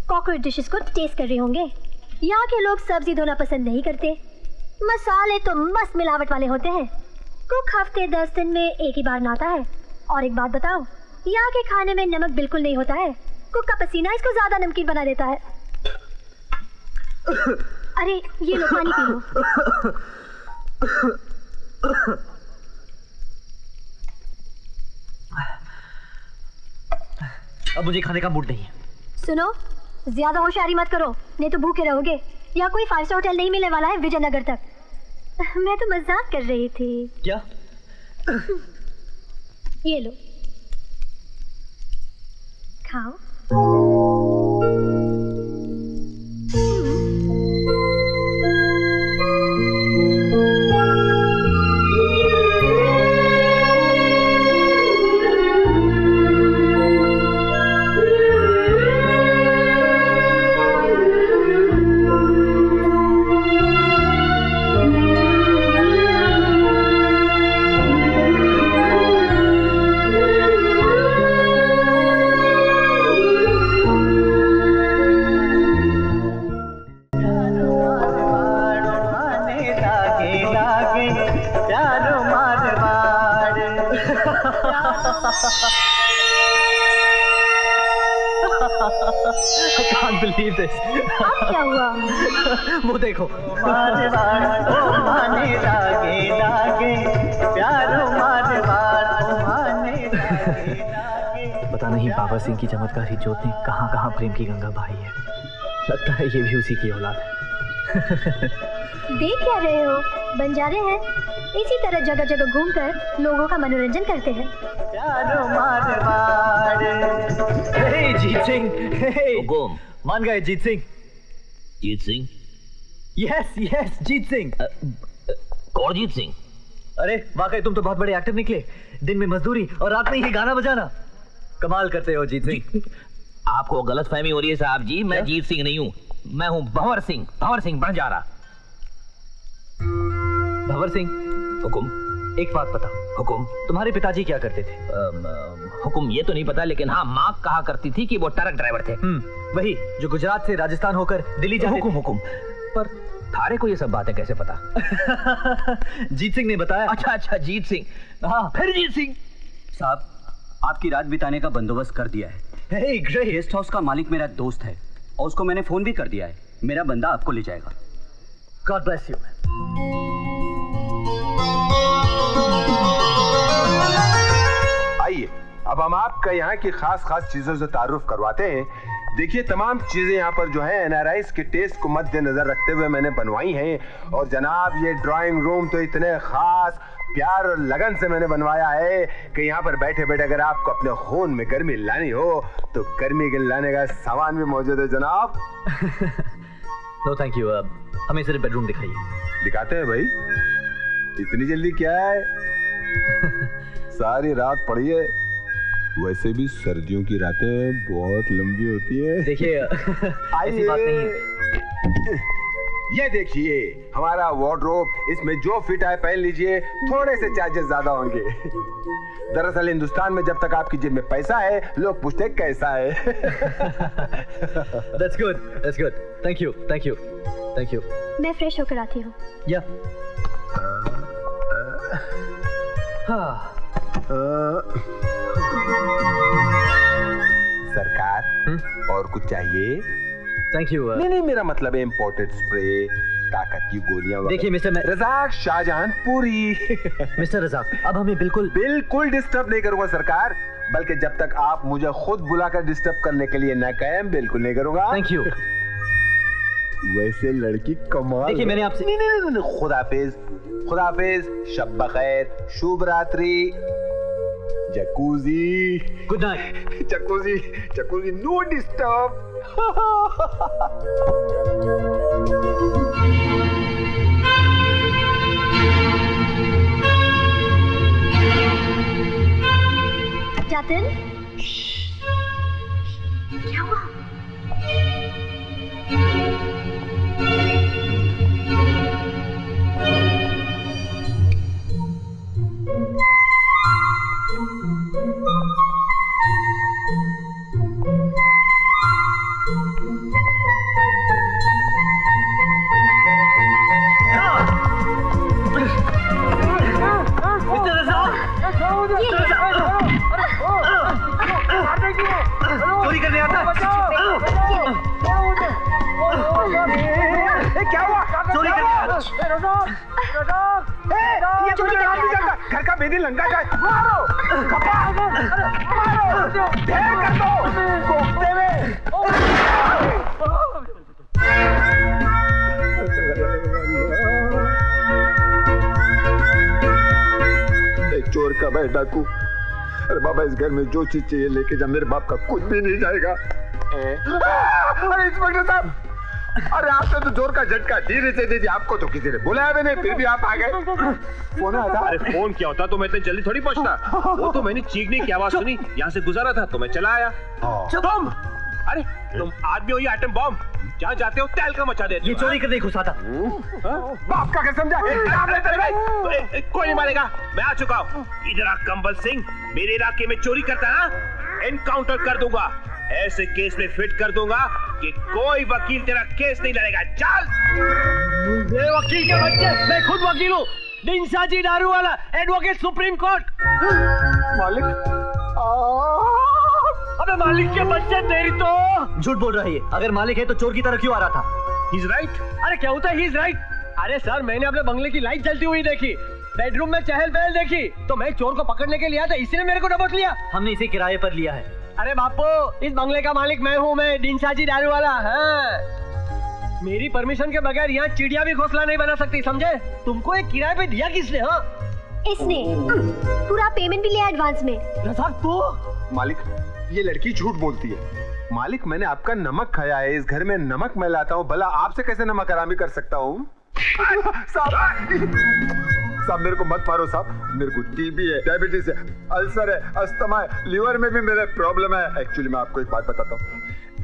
कॉकरोच डिशेस को टेस्ट कर रहे होंगे। यहाँ के लोग सब्जी धोना पसंद नहीं करते, मसाले तो मस्त मिलावट वाले होते हैं। कुक हफ्ते 10 दिन में एक ही बार नहाता है। और एक बात बताओ, यहाँ के खाने में नमक बिल्कुल नहीं होता है। कुक का पसीना इसको ज्यादा नमकीन बना देता है। अरे ये लो, पानी पी लो। अब मुझे खाने का मूड नहीं है। सुनो, ज्यादा होशियारी मत करो, नहीं तो भूखे रहोगे। यहाँ कोई 5 स्टार होटल नहीं मिलने वाला है विजयनगर तक। मैं तो मजाक कर रही थी। क्या? ये लो, खाओ। I can't believe this. अब क्या हुआ? वो देखो। पता नहीं बाबा सिंह की चमत्कारी ज्योत ने कहाँ कहाँ प्रेम की गंगा बहाई है। लगता है ये भी उसी की औलाद है। देख क्या रहे हो? बंजारे हैं, इसी तरह जगह जगह घूमकर लोगों का मनोरंजन करते हैं। हे जीत सिंह, हुकुम। मान गए जीत सिंह? जीत सिंह? यस यस, जीत सिंह। कौन जीत सिंह? अरे वाकई तुम तो बहुत बड़े एक्टर निकले। दिन में मजदूरी और रात में ही गाना बजाना, कमाल करते हो जीत सिंह। आपको गलतफहमी हो रही है साहब जी, मैं जीत सिंह नहीं हूँ, मैं हूँ भंवर सिंह बंजारा। भंवर सिंह, हुकुम। एक बात पता? हुकुम। तुम्हारे पिताजी क्या करते थे? हुकुम ये तो नहीं पता, लेकिन हाँ माँ कहा करती थी कि वो ट्रक ड्राइवर थे। वही जो गुजरात से राजस्थान होकर दिल्ली जाते। हुकुम। पर थारे को ये सब बातें कैसे पता? जीत सिंह ने बताया। अच्छा जीत सिंह। हाँ फिर जीत सिंह साहब, आपकी रात बिताने का बंदोबस्त कर दिया है। Hey, great. गेस्ट हाउस का मालिक मेरा दोस्त है और उसको मैंने फोन भी कर दिया है। मेरा बंदा आपको ले जाएगा। God bless you. आइए अब हम आपका यहाँ की खास चीजों से तारुफ करवाते हैं। देखिए तमाम चीजें यहाँ पर जो है NRIs के टेस्ट को मद्देनजर रखते हुए मैंने बनवाई हैं। और जनाब ये ड्राइंग रूम तो इतने खास प्यार और लगन से मैंने बनवाया है कि यहाँ पर बैठे बैठे अगर आपको अपने खून में गर्मी लानी हो तो गर्मी के लाने का सामान भी मौजूद है जनाब। नो थैंक यू, हमें सिर्फ बेडरूम दिखाइए। दिखाते हैं भाई, इतनी जल्दी क्या है? सारी रात पड़ी है, वैसे भी सर्दियों की रातें बहुत लंबी होती है। देखिए ऐसी बात नहीं है। ये देखिए हमारा वार्डरोब, इसमें जो फिट आए पहन लीजिए, थोड़े से चार्जेस ज्यादा होंगे। दरअसल हिंदुस्तान में जब तक आपकी जेब में पैसा है लोग पूछते हैं कैसा है। That's good, that's good. Thank you, thank you, thank you. मैं फ्रेश होकर आती हूँ। या सरकार और कुछ चाहिए? Thank you. नहीं मेरा मतलब है इम्पोर्टेड स्प्रे, ताकत की गोलियां। देखिए मिस्टर रजाक शाहजहानपुरी। मिस्टर रजाक, अब हमें बिल्कुल डिस्टर्ब नहीं करूंगा सरकार, बल्कि जब तक आप मुझे खुद बुलाकर डिस्टर्ब करने के लिए न कहें बिल्कुल नहीं करूंगा। Thank you. वैसे लड़की कमाल। देखिए मैंने आपसे नहीं खुदाफिज, शब बखैर, शुभ रात्रि। Jacuzzi, good night. Jacuzzi no disturb. Jatin, क्या हुआ? चोरी करने आता है? क्या हुआ? चोरी करने ये चोरी घर का बेदी लंका का मारो ढेर कर दो कोफ्ते में। चोर का भाई डाकू। अरे बाबा इस घर में जो चीज चाहिए लेके जा, मेरे बाप का कुछ भी नहीं जाएगा। अरे इंस्पेक्टर साहब, अरे आपने तो जोर का झटका धीरे से दे दिया, आपको तो किसी ने बुलाया भी नहीं, फिर भी आप आ गए। फोन आया था? अरे फोन क्या होता तो मैं इतनी जल्दी थोड़ी पहुंचता। वो तो मैंने चीखने की आवाज सुनी, यहाँ से गुजारा था तो मैं चला आया। तुम अरे तुम आदमी हो या आइटम बॉम्ब, जहाँ जाते हो तहलका मचा देते हो। ये चोरी करने घुसा था। बाप का कसम जा। कोई नहीं मारेगा, मैं आ चुका हूँ। इधर आ कंबल सिंह, मेरे इलाके में चोरी करता है, एनकाउंटर कर दूंगा। ऐसे केस में फिट कर दूंगा कि कोई वकील तेरा केस नहीं लड़ेगा। चल। वकील के बच्चे, मैं खुद वकील हूँ, डिंसाजी दारू वाला, एडवोकेट सुप्रीम कोर्ट। मालिक, अबे मालिक के बच्चे तेरी तो। झूठ बोल रहा है ये, अगर मालिक है तो चोर की तरह क्यों आ रहा था? He's right? अरे क्या होता है he's right? अरे सर, मैंने अपने बंगले की लाइट जलती हुई देखी, बेडरूम में चहल पहल देखी, तो मैं चोर को पकड़ने के लिए आया था, इसी ने मेरे को दबोच लिया। हमने इसे किराए पर लिया है। अरे बापू, इस बंगले का मालिक मैं हूँ, मैं डिंसाजी दारू वाला। हाँ, मेरी परमिशन के बगैर यहाँ चिड़िया भी घोंसला नहीं बना सकती, समझे? तुमको एक किराए पे दिया किसने? हाँ, इसने पूरा पेमेंट भी लिया एडवांस में। तू मालिक, ये लड़की झूठ बोलती है। मालिक, मैंने आपका नमक खाया है, इस घर में नमक मैं लाता हूँ, भला आपसे कैसे नमक हरामी कर सकता हूँ? साहब मेरे को मत मारो साहब, मेरे को टीबी है, डायबिटीज है, अल्सर है, अस्थमा है, लीवर में भी मेरे प्रॉब्लम है। एक्चुअली मैं आपको एक बात बताता हूँ,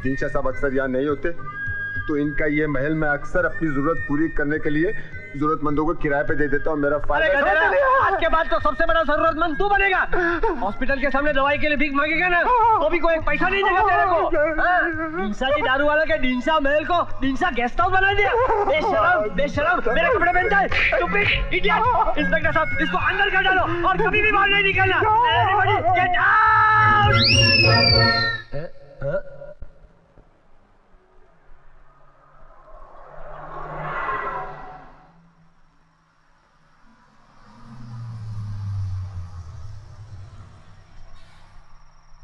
दिनशा साहब अक्सर यहाँ नहीं होते, तो इनका ये महल में अक्सर अपनी जरूरत पूरी करने के लिए जरूरतमंदों को किराए पे दे देता हूँ। मेरा फायदा आज के बाद तो सबसे बड़ा जरूरतमंद तू बनेगा। हॉस्पिटल के सामने दवाई के लिए भीख मांगेगा ना, तो भी कोई पैसा नहीं देगा तेरे को। डिंसा जी दारू वाला के डिंसा महल को डिंसा गेस्ट हाउस बना दिया। बेशरम, बेशरम, मेरे कपड़े पहनता है, स्टूपिड, इडियट। इंस्पेक्टर साहब, इसको अंदर कर डालो और कभी भी बाहर नहीं निकलना। Everybody get out.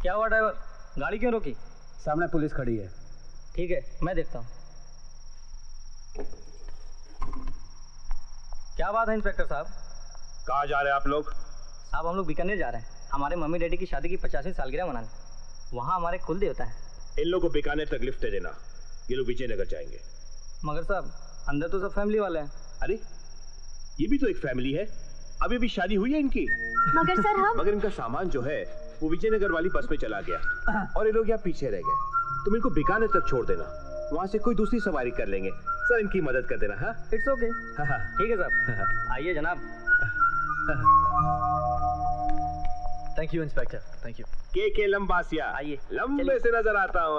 क्या हुआ ड्राइवर, गाड़ी क्यों रोकी? सामने पुलिस खड़ी है। ठीक है, मैं देखता हूँ। क्या बात है इंस्पेक्टर साहब? कहाँ जा रहे हैं आप लोग? साहब हम लोग बीकानेर जा रहे हैं, हमारे मम्मी डैडी की शादी की 50वीं सालगिरह मनाने। वहाँ हमारे कुल देवता है। इन लोगों को बीकानेर तक लिफ्ट दे देना, ये लोग विजयनगर जाएंगे। मगर साहब अंदर तो सब फैमिली वाले हैं। अरे ये भी तो एक फैमिली है, अभी भी शादी हुई है इनकी। मगर सर हम मगर इनका सामान जो है वो विजयनगर वाली बस में चला गया और ये लोग यहाँ पीछे रह गए। तुम इनको बीकानेर तक छोड़ देना, वहाँ से कोई दूसरी सवारी कर लेंगे। सर इनकी मदद कर देना। हाँ, इट्स ओके। ठीक है साहब, आइए जनाब। Thank you inspector, thank you. के लंबासिया, आइए, लंबे से नजर आता हूँ।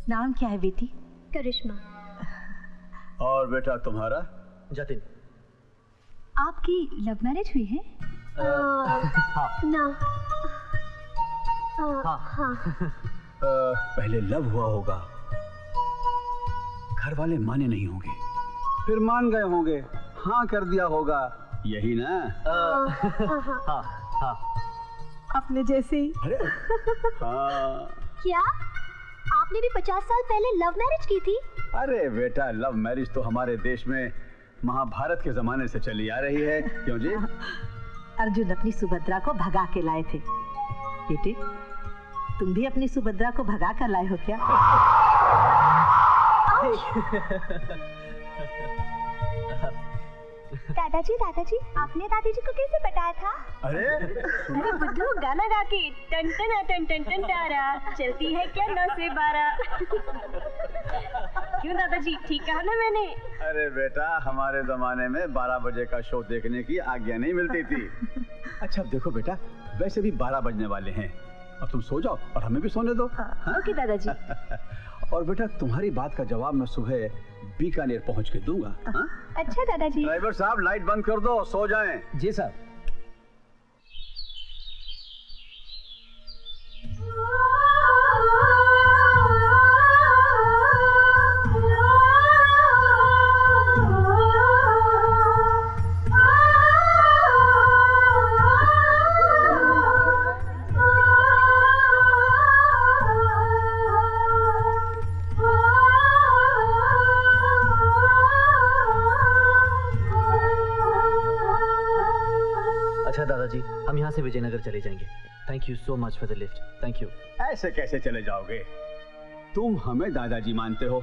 नाम क्या है बेटी? करिश्मा। और बेटा तुम्हारा? जतिन। आपकी लव मैरिज हुई है? ना। हाँ। पहले लव हुआ होगा, घर वाले माने नहीं होंगे, फिर मान गए होंगे, हाँ कर दिया होगा, यही ना? हाँ हाँ। अपने जैसे ही। अरे हाँ। क्या आपने भी 50 साल पहले लव मैरिज की थी? अरे बेटा, लव मैरिज तो हमारे देश में महाभारत के जमाने से चली आ रही है। क्यों जी? अर्जुन अपनी सुभद्रा को भगा के लाए थे। बेटे, तुम भी अपनी सुभद्रा को भगा कर लाए हो क्या? दादाजी, दादाजी, आपने दादाजी को कैसे बताया था? अरे बुद्धू गाना गा के टन टन टन टन टन तारा चलती है क्या 9 से 12। क्यों दादाजी, ठीक कहा ना मैंने? अरे बेटा, हमारे जमाने में 12 बजे का शो देखने की आज्ञा नहीं मिलती थी। अच्छा अब देखो बेटा, वैसे भी 12 बजने वाले हैं, अब तुम सो जाओ और हमें भी सोने दो। ओके दादाजी। और बेटा तुम्हारी बात का जवाब मैं सुबह बीकानेर पहुंच के दूंगा। हाँ? अच्छा दादाजी। ड्राइवर साहब लाइट बंद कर दो, सो जाएं। जी साहब। अच्छा दादाजी, हम यहाँ से विजयनगर चले जाएंगे। Thank you so much for the lift. Thank you. ऐसे कैसे चले जाओगे? तुम हमें दादाजी मानते हो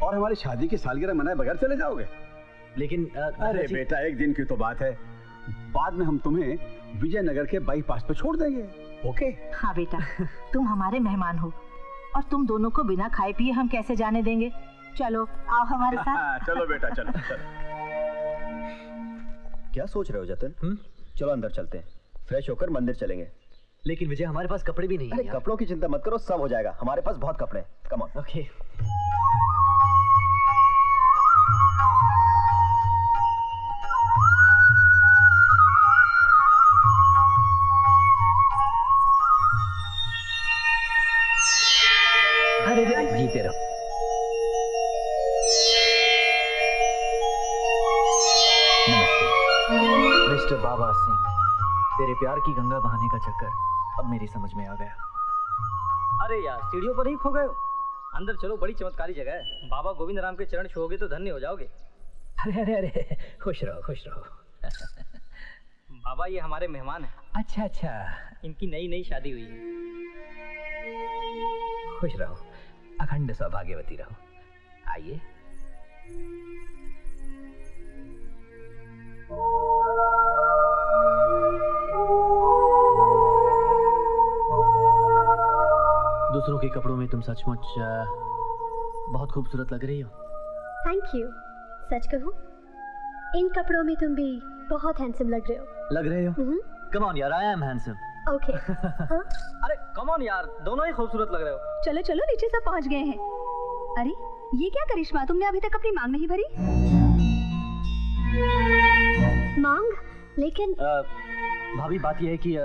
और हमारी शादी की सालगिरह मनाए बगैर चले जाओगे? लेकिन अरे बेटा, एक दिन की तो बात है, बाद में हम तुम्हें विजयनगर के बाईपास पे छोड़ देंगे। ओके? हाँ बेटा, तुम हमारे मेहमान हो और तुम दोनों को बिना खाए पिए हम कैसे जाने देंगे। चलो आओ हमारे साथ। चलो बेटा, चलो चलो। क्या सोच रहे हो जतिन? चलो अंदर चलते हैं, फ्रेश होकर मंदिर चलेंगे। लेकिन विजय, हमारे पास कपड़े भी नहीं हैं। कपड़ों की चिंता मत करो, सब हो जाएगा, हमारे पास बहुत कपड़े हैं। Come on. ओके। अरे जीते रहो। मिस्टर बाबा सिंह, तेरे प्यार की गंगा बहाने का चक्कर अब मेरी समझ में आ गया। अरे यार, सीढ़ियों पर ही खो गए हो। अंदर चलो, बड़ी चमत्कारी जगह है। बाबा गोविंद राम के चरण छूओगे तो धन्य हो जाओगे। अरे अरे अरे, खुश रहो खुश रहो। बाबा ये हमारे मेहमान हैं। अच्छा अच्छा, इनकी नई नई शादी हुई है। खुश रहो, अखंड सौभाग्यवती रहो। आइए। दूसरों के कपड़ों में तुम सचमुच बहुत खूबसूरत लग रही हो। Thank you. सच कहूं, इन कपड़ों में तुम भी बहुत हैंडसम लग रहे हो। लग रहे हो? कम ऑन यार, आई एम हैंडसम। ओके। अरे कम ऑन यार, दोनों ही खूबसूरत लग रहे हो। चलो चलो, नीचे सब पहुंच गए हैं। अरे ये क्या करिश्मा, तुमने अभी तक अपनी मांग नहीं भरी? मांग? लेकिन भाभी, बात यह है कि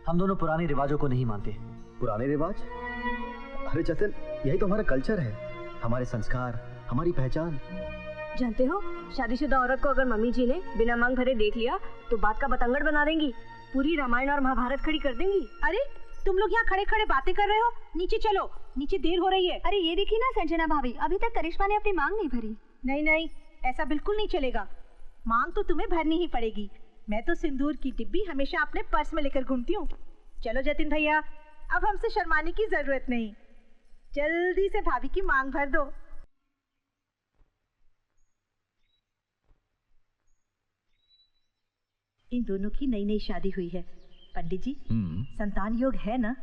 हम दोनों पुराने रिवाजों को नहीं मानते। पुराने रिवाज? अरे जतिन, यही तो हमारा कल्चर है, हमारे संस्कार, हमारी पहचान। जानते हो, शादीशुदा औरत को अगर मम्मी जी ने बिना मांग भरे देख लिया तो बात का बतंगड़ बना देंगी, पूरी रामायण और महाभारत खड़ी कर देंगी। अरे तुम लोग यहाँ खड़े खड़े बातें कर रहे हो, नीचे चलो, नीचे देर हो रही है। अरे ये देखिए ना संजना भाभी, अभी तक करिश्मा ने अपनी मांग नहीं भरी। नहीं नहीं, ऐसा बिल्कुल नहीं चलेगा। मांग तो तुम्हें भरनी ही पड़ेगी। मैं तो सिंदूर की डिब्बी हमेशा अपने पर्स में लेकर घूमती हूँ। चलो जतिन भैया, अब हमसे शर्माने की जरूरत नहीं, जल्दी से भाभी की मांग भर दो। इन दोनों की नई नई शादी हुई है। पंडित जी, संतान योग है ना?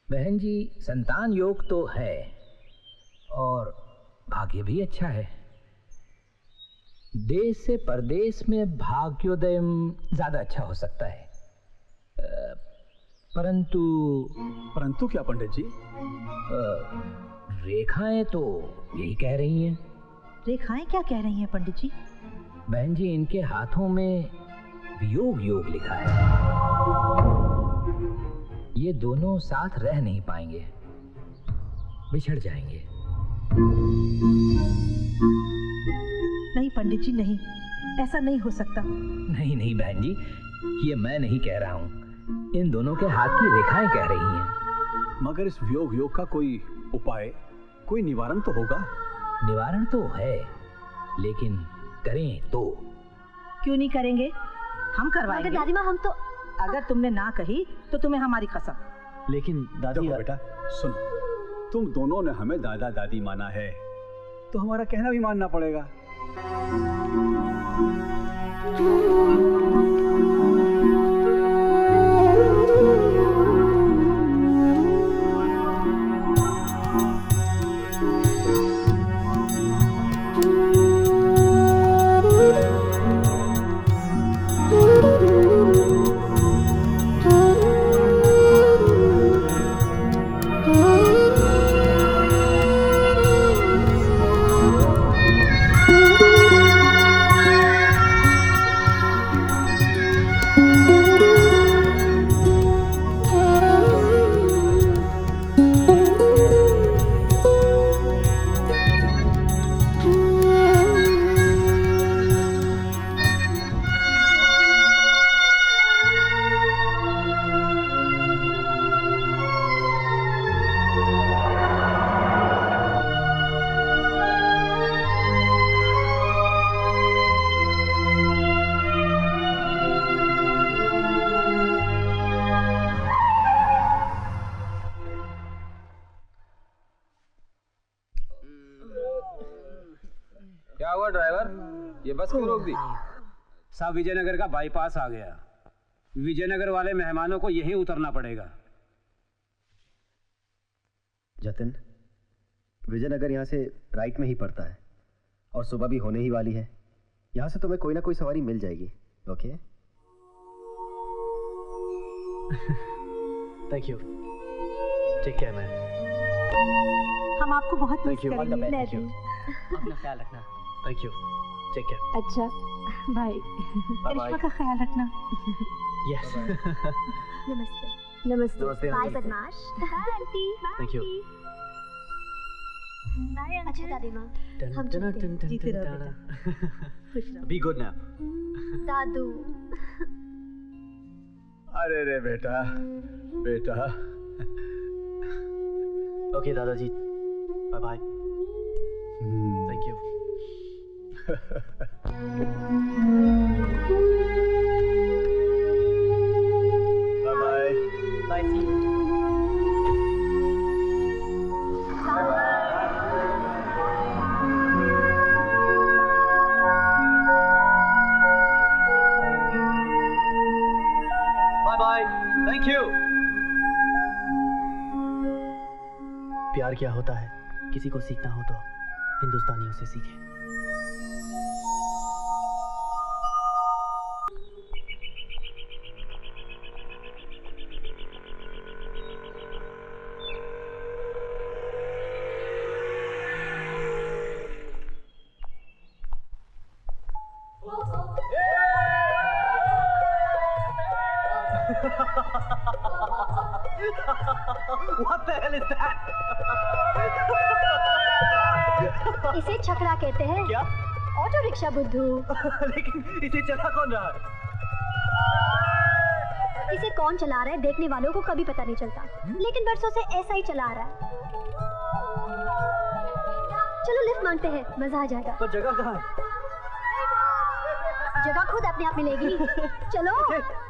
बहन जी, संतान योग तो है और भाग्य भी अच्छा है। देश से परदेश में भाग्योदय ज्यादा अच्छा हो सकता है, परंतु क्या पंडित जी? रेखाएं तो यही कह रही हैं। रेखाएं क्या कह रही हैं पंडित जी? बहन जी, इनके हाथों में वियोग योग लिखा है। ये दोनों साथ रह नहीं पाएंगे, बिछड़ जाएंगे। नहीं पंडित जी, नहीं, ऐसा नहीं हो सकता। नहीं नहीं बहन जी, ये मैं नहीं कह रहा हूँ, इन दोनों के हाथ की रेखाएं कह रही हैं। मगर इस वियोग योग का कोई उपाय, कोई निवारण तो होगा? निवारण तो है, लेकिन करें तो? क्यों नहीं करेंगे, हम करवाएंगे। मगर दादी माँ, हम तो... अगर तुमने ना कही तो तुम्हें हमारी कसम। लेकिन दादी... बेटा सुनो, तुम दोनों ने हमें दादा दादी माना है, तो हमारा कहना भी मानना पड़ेगा। हुआ ड्राइवर, ये बस क्यों रोक दी? साहब विजयनगर का बाईपास आ गया, विजयनगर वाले मेहमानों को यहीं उतरना पड़ेगा। जतिन, विजयनगर यहाँ से राइट में ही पड़ता है और सुबह भी होने ही वाली है। यहाँ से तुम्हें कोई ना कोई सवारी मिल जाएगी। Okay? Thank you. Take care man. हम आपको बहुत मिस Thank you. करेंगे। Thank you. अपना ख्याल रखना। Thank you. Take care. अच्छा भाई, करिश्मा का ख्याल रखना। यस। नमस्ते। नमस्ते। नमस्ते, बाय नमस्ते। बदमाश। Bye aunty. Thank you. अच्छा दादी माँ, हम जीते रहो। Be good now. दादू। अरे रे बेटा, बेटा। ओके दादाजी, bye bye. Thank you. Bye bye. Bye, see you. Bye bye. Thank you. प्यार क्या होता है, किसी को सीखना हो तो हिंदुस्तानियों से सीखे। What the hell is that? इसे छकड़ा कहते हैं। क्या? ऑटो रिक्शा बुद्धू। लेकिन इसे चला कौन रहा है? इसे कौन चला रहा है देखने वालों को कभी पता नहीं चलता, लेकिन बरसों से ऐसा ही चला आ रहा है। चलो लिफ्ट मांगते हैं, मजा आ जाएगा। पर जगह कहाँ है? जगह खुद अपने आप मिलेगी। चलो।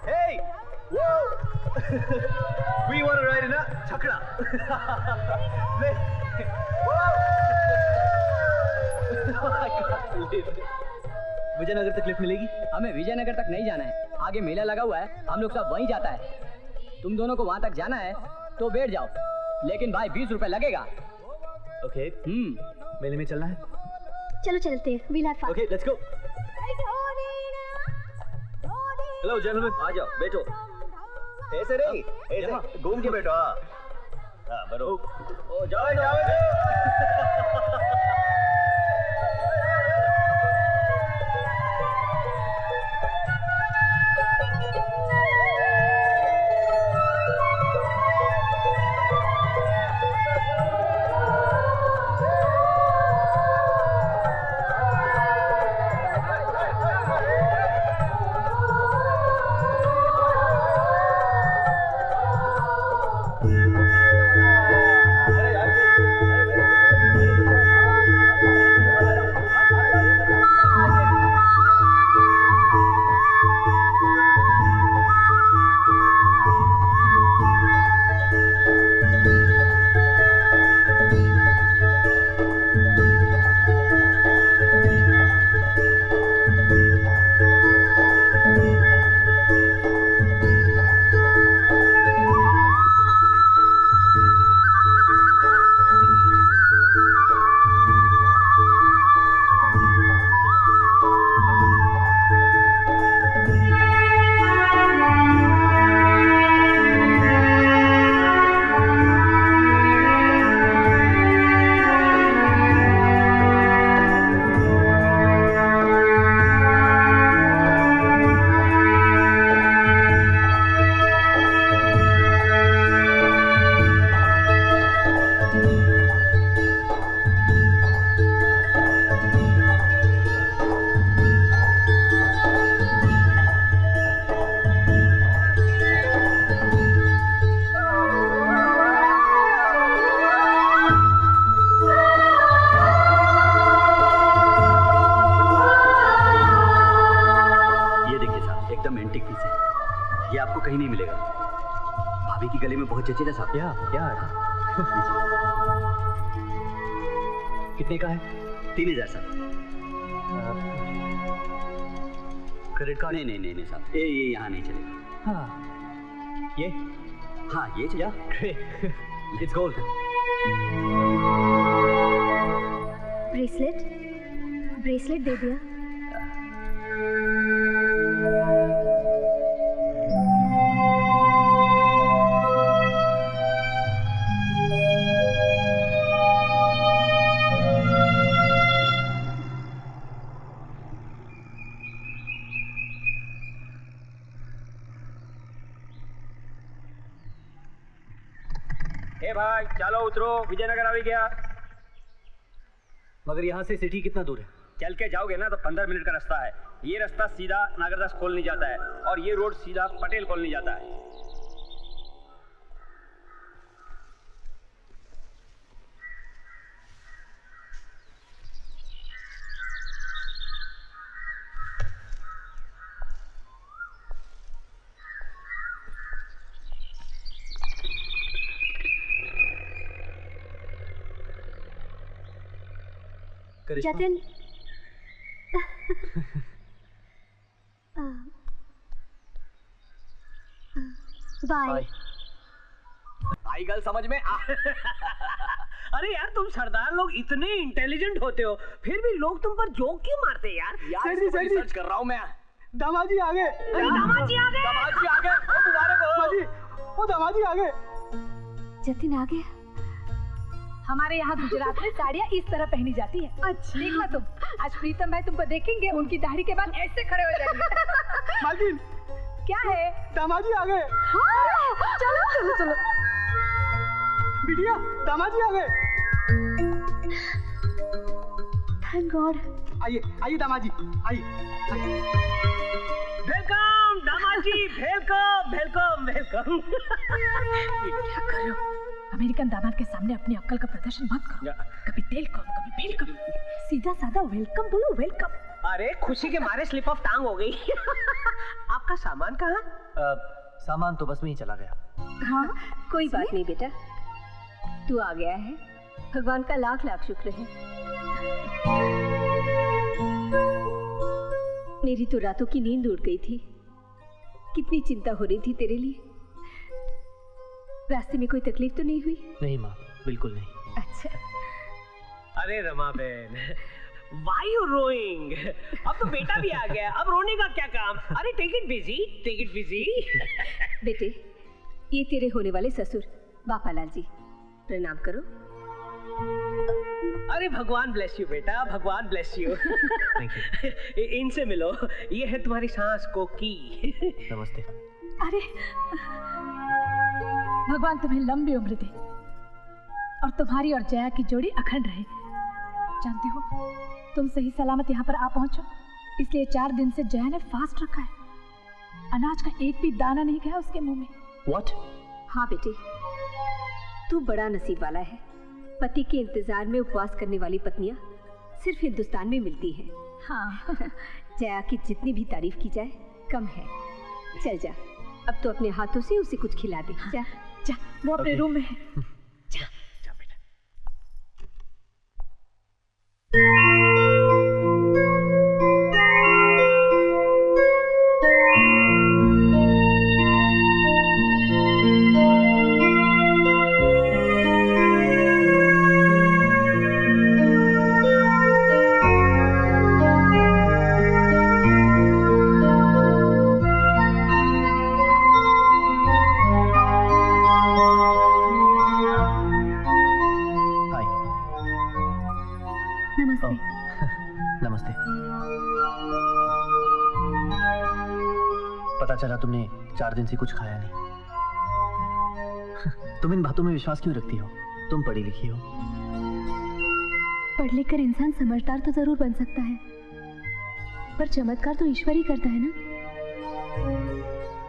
Hey! Whoa! We want to ride in a छकड़ा। Vijayanagar तक लिफ्ट मिलेगी? हमें विजयनगर तक नहीं जाना है, आगे मेला लगा हुआ है, हम लोग सब वहीं जाता है। तुम दोनों को वहां तक जाना है तो बैठ जाओ, लेकिन भाई 20 रुपए लगेगा। ओके। मेले में चलना है? चलो चलते हैं। We'll have fun. Okay, let's go. Hello gentleman, आ जाओ, बैठो। ऐसे नहीं, ऐसे घूम के बैठो। हाँ, बरो। ओ जाओ जाओ। कहीं नहीं मिलेगा। भाभी की गले में बहुत जचेगा साहब। यार कितने का है? 3000 साहब। Credit card? नहीं साहब, ये यहाँ नहीं चलेगा। हाँ ये? हाँ ये चलेगा। It's gold. ब्रेसलेट दे दिया। भाई चलो उतरो, विजयनगर आ गया। मगर यहाँ से सिटी कितना दूर है? चल के जाओगे ना तो 15 मिनट का रास्ता है। ये रास्ता सीधा नागरदास कॉलोनी जाता है और ये रोड सीधा पटेल कॉलोनी जाता है। जतिन बाय। आई गल समझ में अरे यार तुम सरदार लोग इतने इंटेलिजेंट होते हो, फिर भी लोग तुम पर जोक क्यों मारते हैं यार? रिसर्च कर रहा हूँ मैं। दामाजी आ गए। दामाजी आ गए। दामाजी आ गए। ओ मुबारक हो। ओ दामाजी आ गए। जतिन आ गया। हमारे यहाँ गुजरात में साड़ियाँ इस तरह पहनी जाती है। अच्छा देखना तुम, आज प्रीतम भाई तुमको देखेंगे, उनकी दाढ़ी के बाद ऐसे खड़े हो जाएंगे। मालकिन क्या है? दामाजी आ गए। हाँ, चलो चलो चलो। बिटिया दामाजी आ गए। Thank God. आइए आइए दामाजी आइए। Welcome Damaji, welcome welcome welcome. क्या कर रहे हो? अमेरिकन दामाद के सामने अपनी अक्ल का प्रदर्शन मत करो। कभी वेलकम कभी वेलकम, सीधा साधा वेलकम बोलो, वेलकम। अरे खुशी के मारे स्लिप ऑफ टांग हो गई। आपका सामान कहाँ? सामान तो बस में ही चला गया। हाँ कोई बात नहीं बेटा, तू आ गया है, भगवान का लाख लाख शुक्र है। मेरी तो रातों की नींद उड़ गई थी, कितनी चिंता हो रही थी तेरे लिए। रास्ते में कोई तकलीफ तो नहीं हुई? नहीं माँ, बिल्कुल नहीं। अच्छा। अरे रमा बहन, Why you rowing? अब तो बेटा भी आ गया, अब रोने का क्या काम? अरे take it busy, take it busy. बेटे, ये तेरे होने वाले ससुर बापालाल जी, प्रणाम करो। अरे भगवान ब्लेस यू बेटा, भगवान ब्लेस यू। इनसे मिलो, ये है तुम्हारी सास कोकी। नमस्ते। अरे भगवान तुम्हें लंबी उम्र दे और तुम्हारी और जया की जोड़ी अखंड रहे। जानते हो, तुम सही सलामत यहाँ पर आ पहुंचो, इसलिए 4 दिन से जया ने फास्ट रखा है। अनाज का एक भी दाना नहीं गया उसके मुंह में। What? हाँ बेटे, तू बड़ा नसीब वाला है। पति के इंतजार में उपवास करने वाली पत्नियां सिर्फ हिंदुस्तान में मिलती हैं। हाँ। जया की जितनी भी तारीफ की जाए कम है। चल जा, अब तो अपने हाथों से उसे कुछ खिला दे। हाँ। जा, जा, वो अपने रूम में है। जा। चला तुमने 4 दिन से कुछ खाया नहीं। तुम इन बातों में विश्वास क्यों रखती हो? तुम पढ़ी लिखी हो। पढ़ लिख कर इंसान समझदार तो जरूर बन सकता है, पर चमत्कार तो ईश्वर ही करता है ना।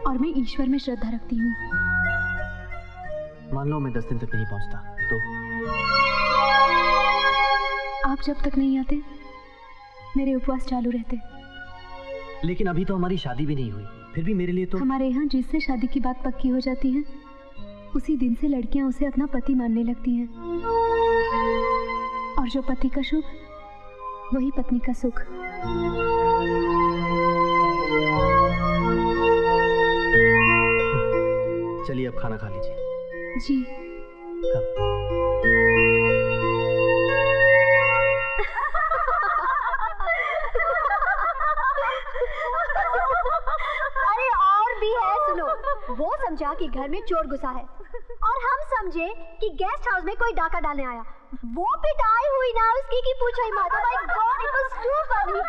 और मैं ईश्वर में श्रद्धा रखती हूँ। मान लो मैं 10 दिन तक नहीं पहुंचता तो? आप जब तक नहीं आते मेरे उपवास चालू रहते। लेकिन अभी तो हमारी शादी भी नहीं हुई, फिर भी मेरे लिए तो। हमारे यहाँ जिससे शादी की बात पक्की हो जाती है, उसी दिन से लड़कियां उसे अपना पति मानने लगती हैं। और जो पति का शुभ, वही पत्नी का सुख। चलिए अब खाना खा लीजिए। जी। अरे और भी है, सुनो। वो समझा कि घर में चोर घुसा है और हम समझे कि गेस्ट हाउस में कोई डाका डालने आया। वो पिटाई हुई ना उसकी कि पूछो ही मत। My God, it was to funny.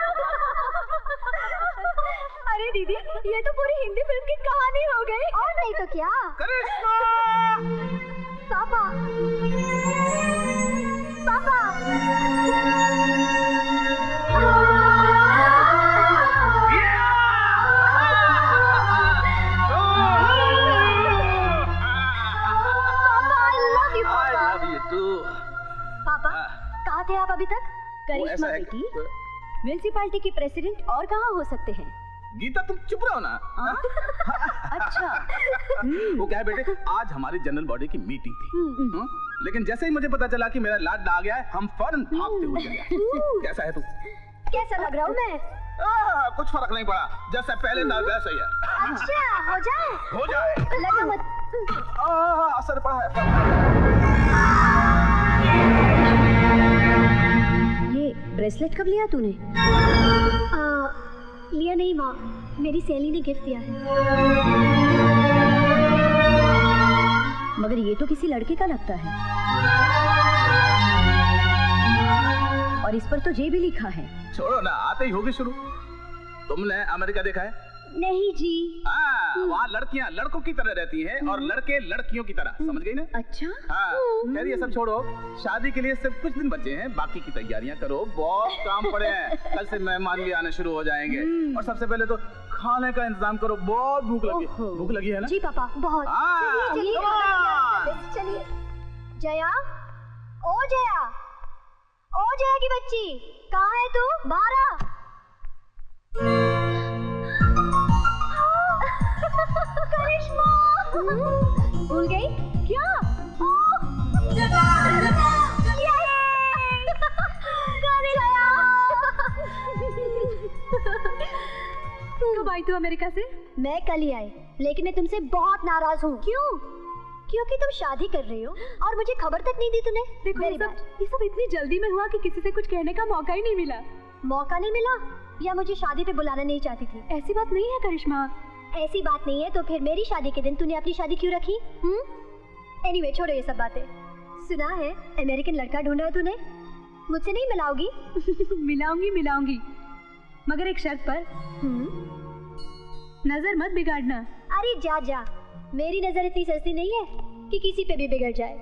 अरे दीदी, ये तो पूरी हिंदी फिल्म की कहानी हो गई। और नहीं तो क्या। करिश्मा! पापा, पापा। पापा, कहाँ थे आप अभी तक? करिश्मा बेटी, म्युनिसिपैलिटी की प्रेसिडेंट और कहाँ हो सकते हैं? गीता तुम चुप रहो ना। अच्छा। वो क्या है बेटे, आज हमारी जनरल बॉडी की मीटिंग थी। लेकिन जैसे ही मुझे पता चला कि मेरा लाड आ गया है, हम फौरन भागते हुए चले। कैसा है तू? कैसा लग रहा हूँ मैं? कुछ फर्क नहीं पड़ा, जैसे पहले था वैसा ही है। अच्छा, हो जाए? हो जाए। लगा मत। असर पड़ा है। ये ब्रेसलेट कब लिया तूने? लिया नहीं माँ, मेरी सहेली ने गिफ्ट दिया है। मगर ये तो किसी लड़के का लगता है। और इस पर तो जे भी लिखा है। छोड़ो ना, आते ही होगी शुरू। तुमने अमेरिका देखा है? नहीं जी। वहाँ लड़कियाँ लड़कों की तरह रहती हैं और लड़के लड़कियों की तरह, समझ गई ना? अच्छा। हाँ, खैर ये सब छोड़ो, शादी के लिए सिर्फ कुछ दिन बचे हैं, बाकी की तैयारियां करो, बहुत काम पड़े हैं। कल से मेहमान भी आने शुरू हो जाएंगे और सबसे पहले तो खाने का इंतजाम करो, बहुत भूख लगी है ना? जी पापा, बहुत। चलिए। जया, ओ जया, ओ जया की बच्ची, कहाँ है तू? बाहर आ। करिश्मा, भूल गई क्या? कब आई तू अमेरिका से? मैं कल ही आई, लेकिन मैं तुमसे बहुत नाराज हूँ। क्यों? क्योंकि तुम शादी कर रही हो और मुझे खबर तक नहीं दी तूने। देखो ये सब इतनी जल्दी में हुआ कि किसी से कुछ कहने का मौका ही नहीं मिला। मौका नहीं मिला या मुझे शादी पे बुलाना नहीं चाहती थी? ऐसी बात नहीं है करिश्मा। ऐसी बात नहीं है तो फिर मेरी शादी के दिन तूने अपनी शादी क्यों रखी? एनीवे, छोड़ो ये सब बातें। सुना है अमेरिकन लड़का ढूंढ रहा है तूने, मुझसे नहीं मिलाओगी? मिलाऊंगी, मगर एक शर्त पर। नजर मत बिगाड़ना। अरे जा जा, मेरी नजर इतनी सस्ती नहीं है कि किसी पे भी बिगड़ जाए।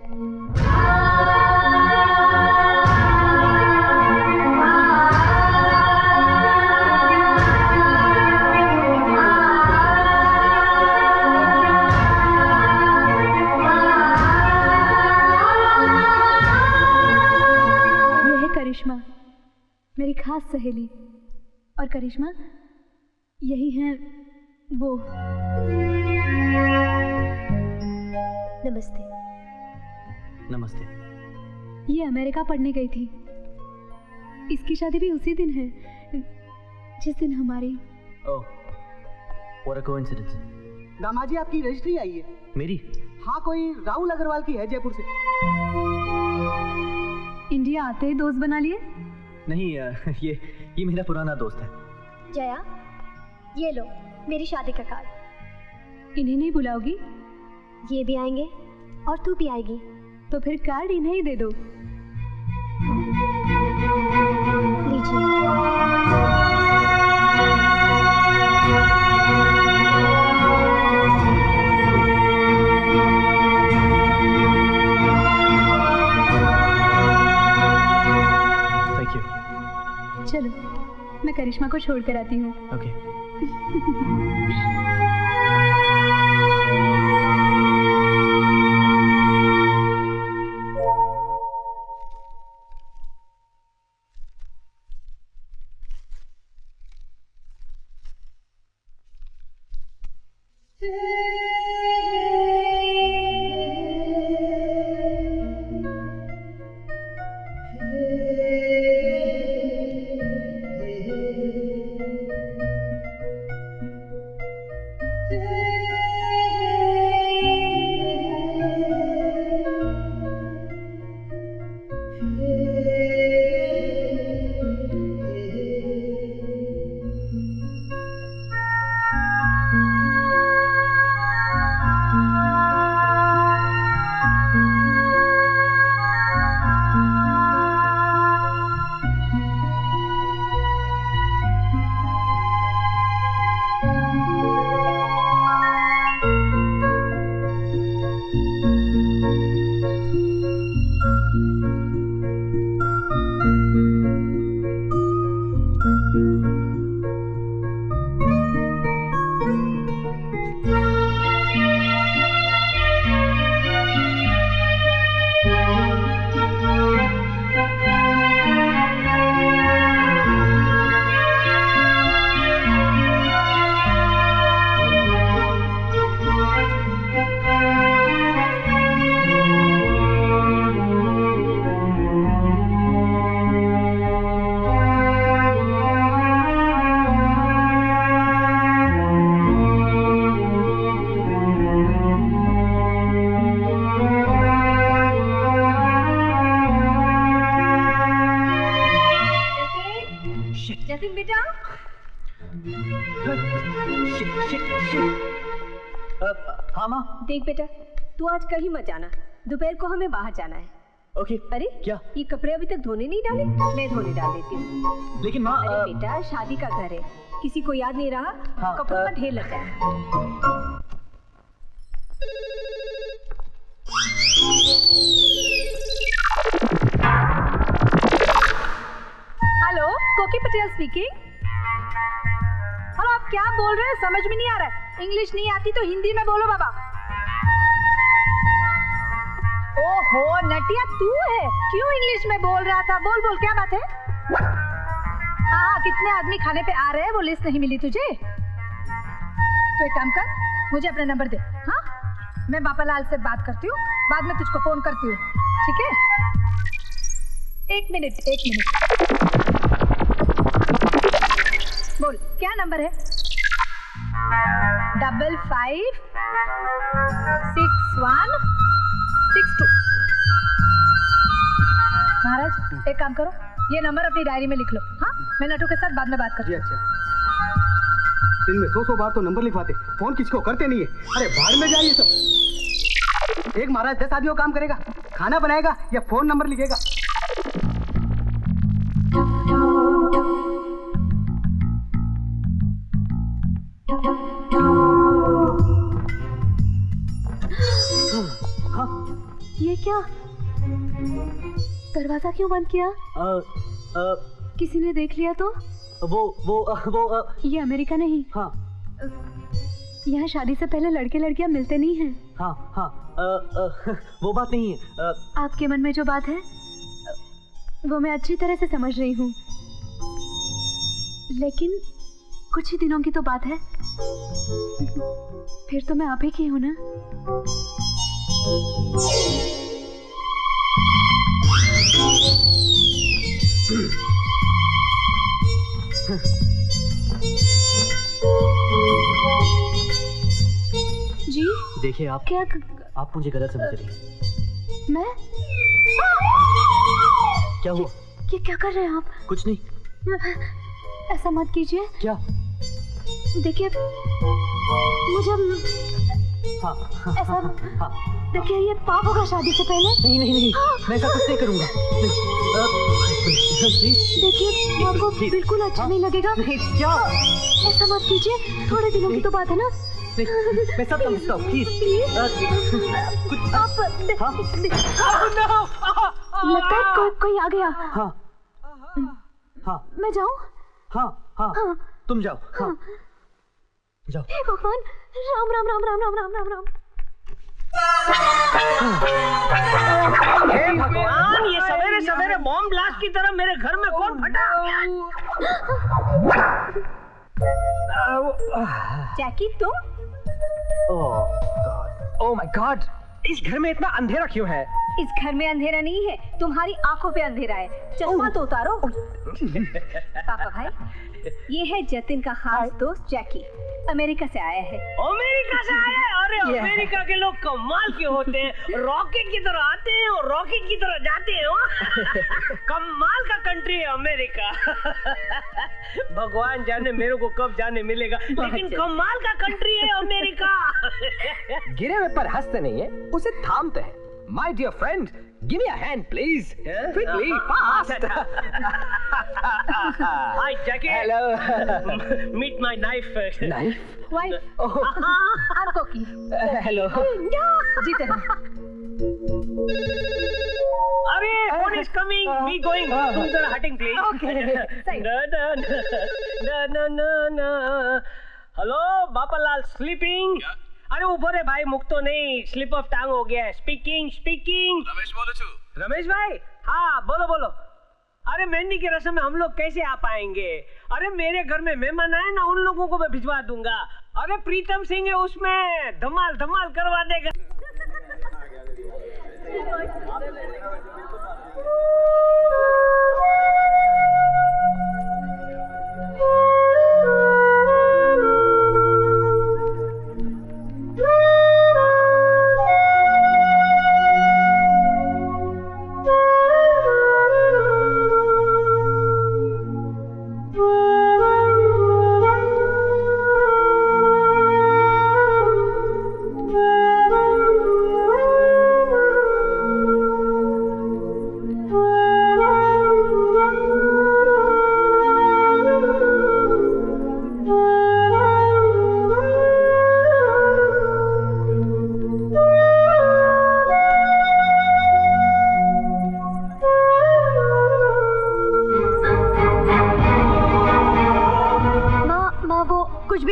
करिश्मा, मेरी खास सहेली। और करिश्मा, यही है वो। नमस्ते। नमस्ते। ये अमेरिका पढ़ने गई थी। इसकी शादी भी उसी दिन है जिस दिन हमारी। ओह, what a coincidence। दामाजी, आपकी रजिस्ट्री आई है। मेरी? हाँ, कोई राहुल अग्रवाल की है, जयपुर से। इंडिया आते ही दोस्त बना लिए? नहीं, ये मेरा पुराना दोस्त है। जया, ये लो मेरी शादी का कार्ड। इन्हें नहीं बुलाओगी? ये भी आएंगे और तू भी आएगी। तो फिर कार्ड इन्हें ही दे दो। चलो, मैं करिश्मा को छोड़ कर आती हूँ। ओके। हाँ माँ। देख बेटा, तू आज कहीं मत जाना, दोपहर को हमें बाहर जाना है। ओके। अरे क्या? ये कपड़े अभी तक धोने नहीं डाले? मैं धोने डाल देती हूँ। लेकिन माँ अरे बेटा, शादी का घर है, किसी को याद नहीं रहा, हाँ, कपड़ों का ढेर लग जाए। हेलो, कोकी पटेल स्पीकिंग। हेलो, आप क्या बोल रहे हैं? समझ में नहीं आ रहा है। इंग्लिश नहीं आती तो हिंदी में बोलो बाबा। ओहो नटिया, तू है? क्यों इंग्लिश में बोल रहा था? बोल बोल, क्या बात है? हाँ, कितने आदमी खाने पे आ रहे हैं वो लिस्ट नहीं मिली तुझे? तो एक काम कर, मुझे अपना नंबर दे। हाँ, मैं बापालाल से बात करती हूँ, बाद में तुझको फोन करती हूँ, ठीक है? एक मिनट बोल, क्या नंबर है? 556162। महाराज एक काम करो, ये नंबर अपनी डायरी में लिख लो। हाँ, मैं नटू के साथ बाद में बात करती हूँ। अच्छा, दिन में 100 बार तो नंबर लिखवाते, फोन किसको करते नहीं है। अरे बाहर में जाइए सब। एक महाराज 10 आदमियों काम करेगा, खाना बनाएगा या फोन नंबर लिखेगा? ये क्या? दरवाजा क्यों बंद किया? किसी ने देख लिया तो? वो ये अमेरिका नहीं। हाँ। यहाँ शादी से पहले लड़के लड़कियाँ मिलते नहीं हैं। हाँ, वो बात नहीं है। आपके मन में जो बात है वो मैं अच्छी तरह से समझ रही हूँ, लेकिन कुछ ही दिनों की तो बात है। फिर तो मैं आप ही की हूँ ना। जी देखिए, आप क्या आप मुझे गलत समझ रही हैं। मैं? क्या हुआ? ये क्या कर रहे हैं आप? कुछ नहीं। ऐसा मत कीजिए। क्या? देखिए मुझे हाँ, ऐसा हाँ। देखिए, ये पाप होगा शादी से पहले। नहीं, मैं ऐसा कुछ नहीं करूंगा। देखिए, वो आपको बिल्कुल अच्छा नहीं लगेगा। क्या? ऐसा मत कीजिए, थोड़े दिनों की तो बात है ना। मैं सब समझता हूँ, प्लीज। आप लगता है कोई आ गया। हाँ, मैं जाऊँ? हाँ, तुम जाओ। हाँ, जाओ। हे भगवान, राम राम राम राम राम राम राम राम। हे भगवान, ये सवेरे सवेरे बॉम्ब ब्लास्ट की तरह मेरे घर में कौन फटा? जैकी, तुम? ओह माय गॉड, इस घर में इतना अंधेरा क्यों है? इस घर में अंधेरा नहीं है, तुम्हारी आंखों पे अंधेरा है। चश्मा तो उतारो। पापा भाई, ये है जतिन का खास दोस्त जैकी, अमेरिका से आया है। अमेरिका से आया है? अरे अमेरिका के लोग कमाल के होते हैं, रॉकेट की तरह आते हैं और रॉकेट की तरह जाते हैं। कमाल का कंट्री है अमेरिका। भगवान जाने मेरे को कब जाने मिलेगा, लेकिन कमाल का कंट्री है अमेरिका। गिरे हुए पर हंसते नहीं है, उसे थामते हैं। My dear friend, give me a hand, please. Quickly, fast. Hi, Jackie. Hello. Meet my knife. Knife? Wife. Oh. I'm Koki. Hello. जीते हैं। अरे, phone is coming. Me going. तुम जरा हटिंग, please. Okay. ना। Hello, Bapalal sleeping? अरे ऊपर है भाई, मुख तो नहीं, स्लिप ऑफ टांग हो गया है। स्पीकिंग। रमेश बोलो छू। रमेश भाई, हाँ बोलो। अरे मेहंदी की रस्म में हम लोग कैसे आ पाएंगे? अरे मेरे घर में मेहमान आए ना, उन लोगों को मैं भिजवा दूंगा। अरे प्रीतम सिंह है उसमें, धमाल करवा देगा।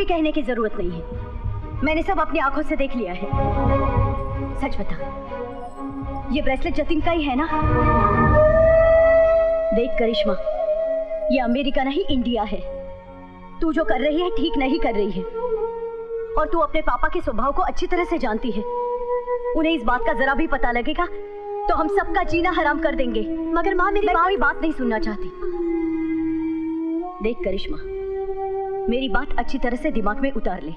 भी कहने की जरूरत नहीं है, मैंने सब अपनी आंखों से देख लिया है। सच बता, ये ब्रेसलेट जतिन का ही है ना? देख करिश्मा, ये अमेरिका नहीं इंडिया है। तू जो कर रही है ठीक नहीं कर रही है, और तू अपने पापा के स्वभाव को अच्छी तरह से जानती है। उन्हें इस बात का जरा भी पता लगेगा तो हम सबका जीना हराम कर देंगे। मगर माँ, मेरी कोई बात नहीं सुनना चाहती। देख करिश्मा, मेरी बात अच्छी तरह से दिमाग में उतार ले।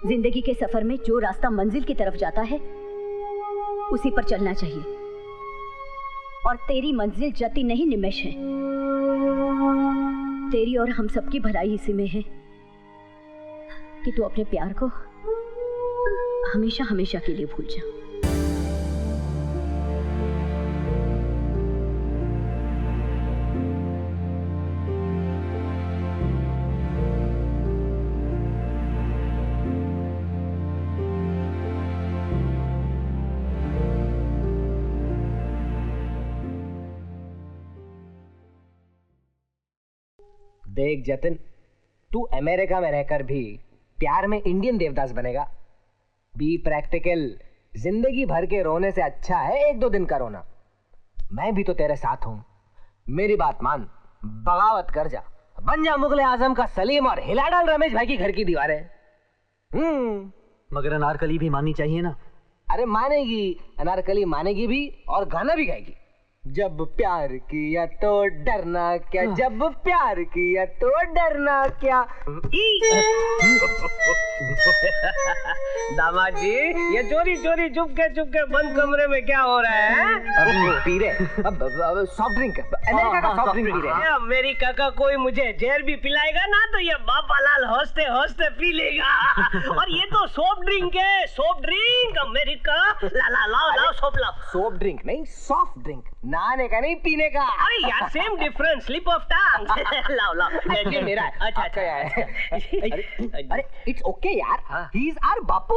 जिंदगी के सफर में जो रास्ता मंजिल की तरफ जाता है उसी पर चलना चाहिए, और तेरी मंजिल जतिन नहीं निमेश है। तेरी और हम सबकी भलाई इसी में है कि तू अपने प्यार को हमेशा हमेशा के लिए भूल जा। देख जतिन, तू अमेरिका में रहकर भी प्यार में इंडियन देवदास बनेगा। Be practical. जिंदगी भर के रोने से अच्छा है 1-2 दिन का रोना। मैं भी तो तेरे साथ हूं। मेरी बात मान, बगावत कर जा, बन जा मुगले आजम का सलीम और हिला डाल रमेश भाई की घर की दीवारें। मगर अनारकली भी माननी चाहिए ना। अरे मानेगी, अनारकली मानेगी भी और गाना भी गाएगी। जब प्यार किया तो डरना क्या, जब प्यार किया तो डरना क्या। दामाद जी, ये चोरी चोरी चुपके बंद कमरे में क्या हो रहा है? अब पी रहे, अब सॉफ्ट ड्रिंक, अमेरिका का सॉफ्ट ड्रिंक पी रहे हैं। अमेरिका का कोई मुझे जहर भी पिलाएगा ना तो ये बापालाल हंसते हंसते पी लेगा। और ये तो सॉफ्ट ड्रिंक है, सॉफ्ट ड्रिंक। अमेरिका लाओ सॉफ्ट लाओ। सॉफ्ट ड्रिंक नहीं, सॉफ्ट ड्रिंक। नहाने का नहीं, पीने का। अरे यार, same difference, slip of tongue. लाओ ये मेरा है। अच्छा अरे इट्स ओके यार, ही इज आवर बापू।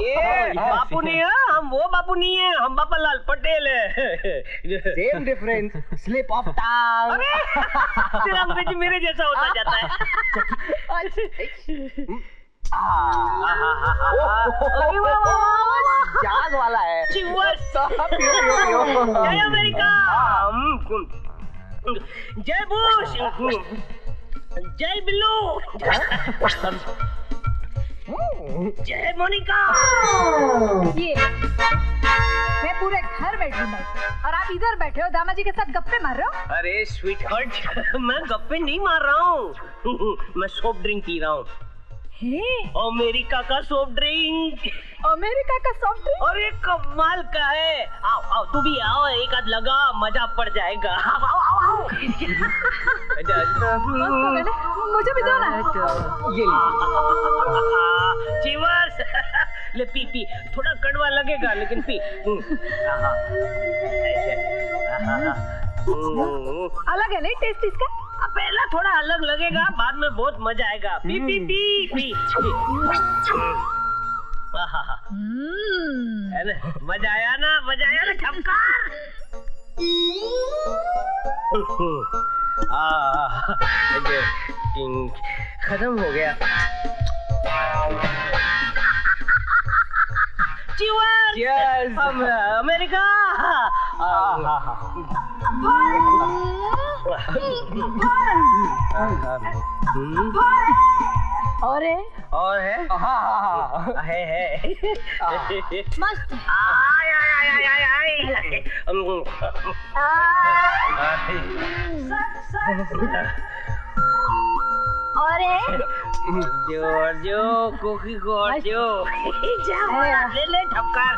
ये बापू नहीं है, हम वो बापू नहीं है, हम बापालाल पटेल है। Same difference, slip of tongue. अरे तेरा अंग्रेजी मेरे जैसा होता जाता है। जाग वाला है। जय अमेरिका, जय बुश, जय बिल्लू, जय मोनिका। ये मैं पूरे घर में ढूंढा और आप इधर बैठे हो दामाजी के साथ गप्पे मार रहे हो। अरे स्वीटहार्ट, मैं गप्पे नहीं मार रहा हूँ, मैं सॉफ्ट ड्रिंक पी रहा हूँ। अमेरिका का सॉफ्ट ड्रिंक। अमेरिका का सॉफ्ट ड्रिंक? अरे कमाल का है। आओ तू भी आओ, एक आध लगा, मजा पड़ जाएगा। आओ। मुझे भी दो ना। ये लीजिए। चीवर्स। ले पी, थोड़ा कड़वा लगेगा लेकिन पी। अलग है नहीं टेस्ट इसका? पहला थोड़ा अलग लगेगा, बाद में बहुत मजा आएगा। पी। है ना, मजा आया ना चमकार। खत्म हो गया। Cheers! अमेरिका। और है? है। मस्त। और है? जो कोकी को ले ठपकार।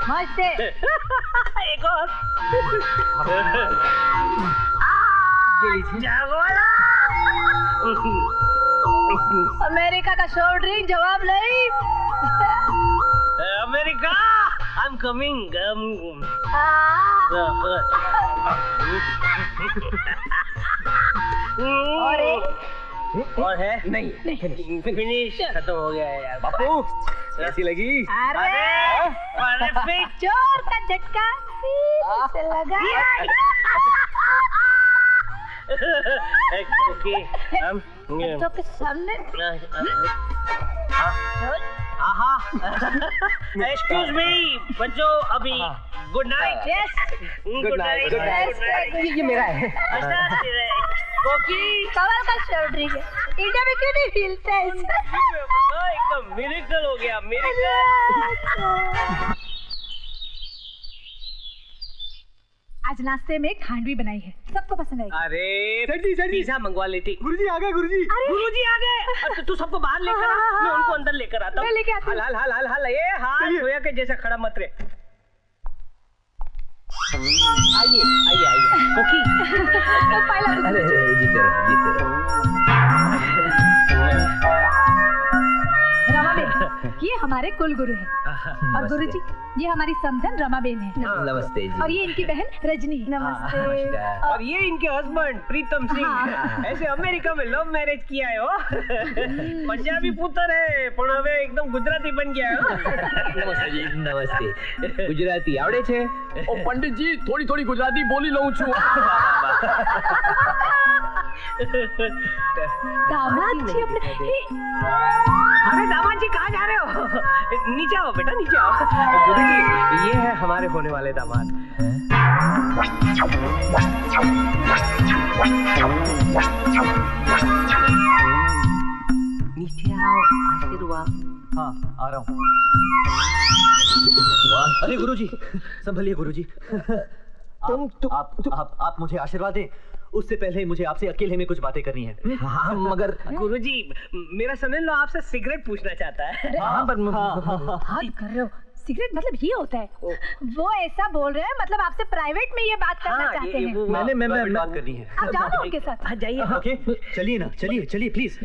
मस्त है। एक और। अमेरिका का सॉफ्ट ड्रिंक जवाब नहीं। America, I am coming. और है? नहीं, फिनिश, खत्म हो गया है यार। बापू कैसी लगी? अरे परफेक्ट। जोर का झटका से लगा। ओके बच्चों के सामने एक्सक्यूज मी बच्चों, अभी good night. Yes good night. ये मेरा है। कमाल का शर्ट है। इंडिया में क्यों नहीं मिलता है? एकदम मिरेकल हो गया, मिरेकल। आज नाश्ते में खांडवी बनाई है, सबको पसंद आई। अरे पिज़्ज़ा मंगवा लेती। गुरुजी आ गए, गुरुजी। गुरुजी आ गए। तू सबको बाहर लेकर आ, मैं उनको अंदर लेकर आता हूँ। मैं लेके आती हूँ। हाल ये हाथ धोया के जैसा खड़ा मत रे। आइए ओके। अरे जीते रहो। रमाबेन ये हमारे कुल गुरु हैं और गुरुजी ये हमारी समधन रमाबेन है। नमस्ते जी। और ये इनकी बहन रजनी। नमस्ते। और ये इनके हस्बैंड प्रीतम सिंह। ऐसे अमेरिका में लव मैरिज किया है हो। पंजाबी पुत्र है पण હવે एकदम गुजराती बन गया है। नमस्ते जी। नमस्ते। गुजराती आवड़े छे? ओ पंडित जी थोड़ी गुजराती बोली लઉં છું। दामाद जी अपने अरे दामाद जी कहाँ जा रहे हो? नीचे आओ बेटा, नीचे आओ। गुरुजी ये है हमारे होने वाले दामाद। नीचे आओ, आशीर्वाद। हाँ आ रहा हूँ। अरे गुरुजी संभलिए गुरुजी। आप मुझे आशीर्वाद दें, उससे पहले मुझे आपसे अकेले में कुछ बातें करनी है। हाँ मगर गुरुजी मेरा सन-इन-लॉ आपसे सिगरेट पूछना चाहता है। हाँ पर हाथ कर रहे हो। सिगरेट मतलब ये होता है? वो ऐसा बोल रहे हैं मतलब आपसे प्राइवेट में ये बात करना चाहते हैं। मैंने बात करनी है। आप जाओ ना उनके साथ। हाँ जाइए। ओके चलिए ना, चलिए प्लीज।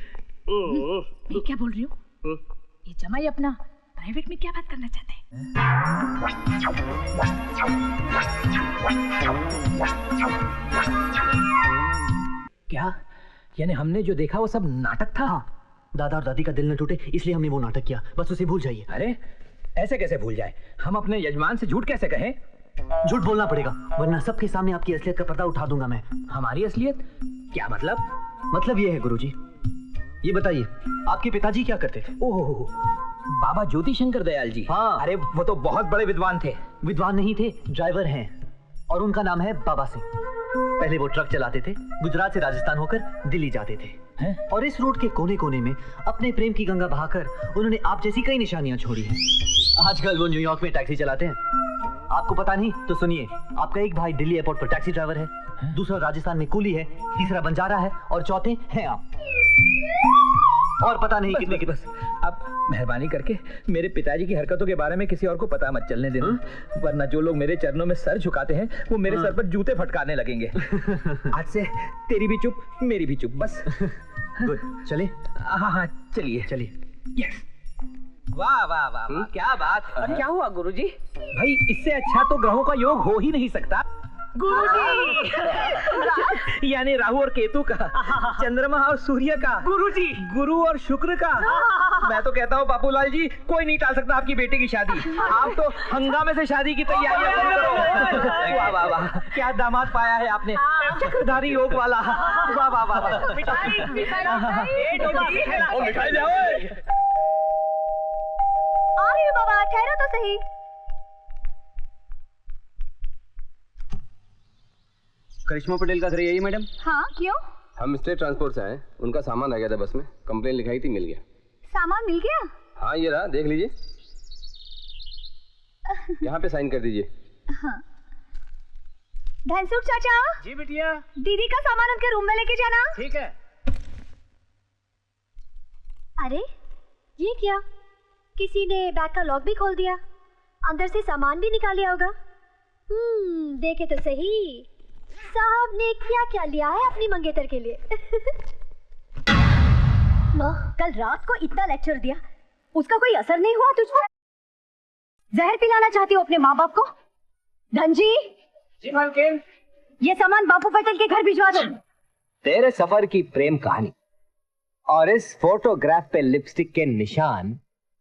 मैं क्या बोल रही हूँ? ये जमाई अपना प्राइवेट में क्या बात करना चाहते हैं? क्या यानी हमने जो देखा वो सब नाटक था? हाँ, दादा और दादी का दिल न टूटे इसलिए हमने वो नाटक किया, बस उसे भूल जाइए। अरे ऐसे कैसे भूल जाए? हम अपने यजमान से झूठ कैसे कहें? झूठ बोलना पड़ेगा वरना सबके सामने आपकी असलियत का पर्दा उठा दूंगा मैं। हमारी असलियत? क्या मतलब? मतलब ये है गुरुजी, ये बताइए आपके पिताजी क्या करते थे? ओह बाबा ज्योति शंकर दयाल जी। हाँ। अरे वो तो बहुत बड़े विद्वान थे। विद्वान नहीं थे, ड्राइवर हैं और उनका नाम है बाबा सिंह। पहले वो ट्रक चलाते थे, गुजरात से राजस्थान होकर दिल्ली जाते थे। और इस रोड के कोने कोने में अपने प्रेम की गंगा बहाकर उन्होंने आप जैसी कई निशानियां छोड़ी हैं। आजकल वो न्यूयॉर्क में टैक्सी चलाते हैं। आपको पता नहीं तो सुनिए, आपका एक भाई दिल्ली एयरपोर्ट पर टैक्सी ड्राइवर है, दूसरा राजस्थान में कूली है, तीसरा बंजारा है और चौथे हैं आप। और पता नहीं कितने बस आप मेहरबानी करके मेरे पिताजी की हरकतों के बारे में किसी और को पता मत चलने देना, वरना जो लोग मेरे चरणों में सर झुकाते हैं वो मेरे सर पर जूते फटकारने लगेंगे। आज से तेरी भी चुप मेरी भी चुप, बस। गुड, चले? हाँ चलिए। यस। वाह वाह वाह वाह, क्या बात है। क्या हुआ गुरुजी? भाई इससे अच्छा तो ग्रहों का योग हो ही नहीं सकता। गुरुजी यानी राहु और केतु का, चंद्रमा और सूर्य का, गुरुजी गुरु और शुक्र का। मैं तो कहता हूँ बापूलाल जी कोई नहीं टाल सकता आपकी बेटी की शादी। आप तो हंगामे से शादी की तैयारियां करो। वाह वाह वाह, क्या दामाद पाया है आपने, चक्रधारी योग वाला। वाह वाह वाह। मिठाई ले आओ। आ रही हूँ बाबा, ठहरो तो सही। करिश्मा पटेल का घर यही मैडम? हाँ क्यों? हम स्टेट ट्रांसपोर्ट से आए, उनका सामान आ गया था बस में, कंप्लेन लिखाई थी, मिल गया। सामान मिल गया? हाँ ये रहा, देख लीजिए। यहाँ पे साइन कर दीजिए। हाँ। धनसुख चाचा। जी बिटिया। दीदी का सामान उनके रूम में लेके जाना। ठीक है। अरे ये क्या, किसी ने बैग का लॉक भी खोल दिया, अंदर से सामान भी निकाल लिया होगा। देखे तो सही साहब ने क्या क्या लिया है अपनी मंगेतर के लिए। कल रात को इतना लेक्चर दिया, उसका कोई असर नहीं हुआ तुझ पर? जहर पिलाना चाहती हो अपने माँ बाप को? धनजी जी मालकिन, ये सामान बापू पटेल के घर भिजवा दो। तेरे सफर की प्रेम कहानी और इस फोटोग्राफ पे लिपस्टिक के निशान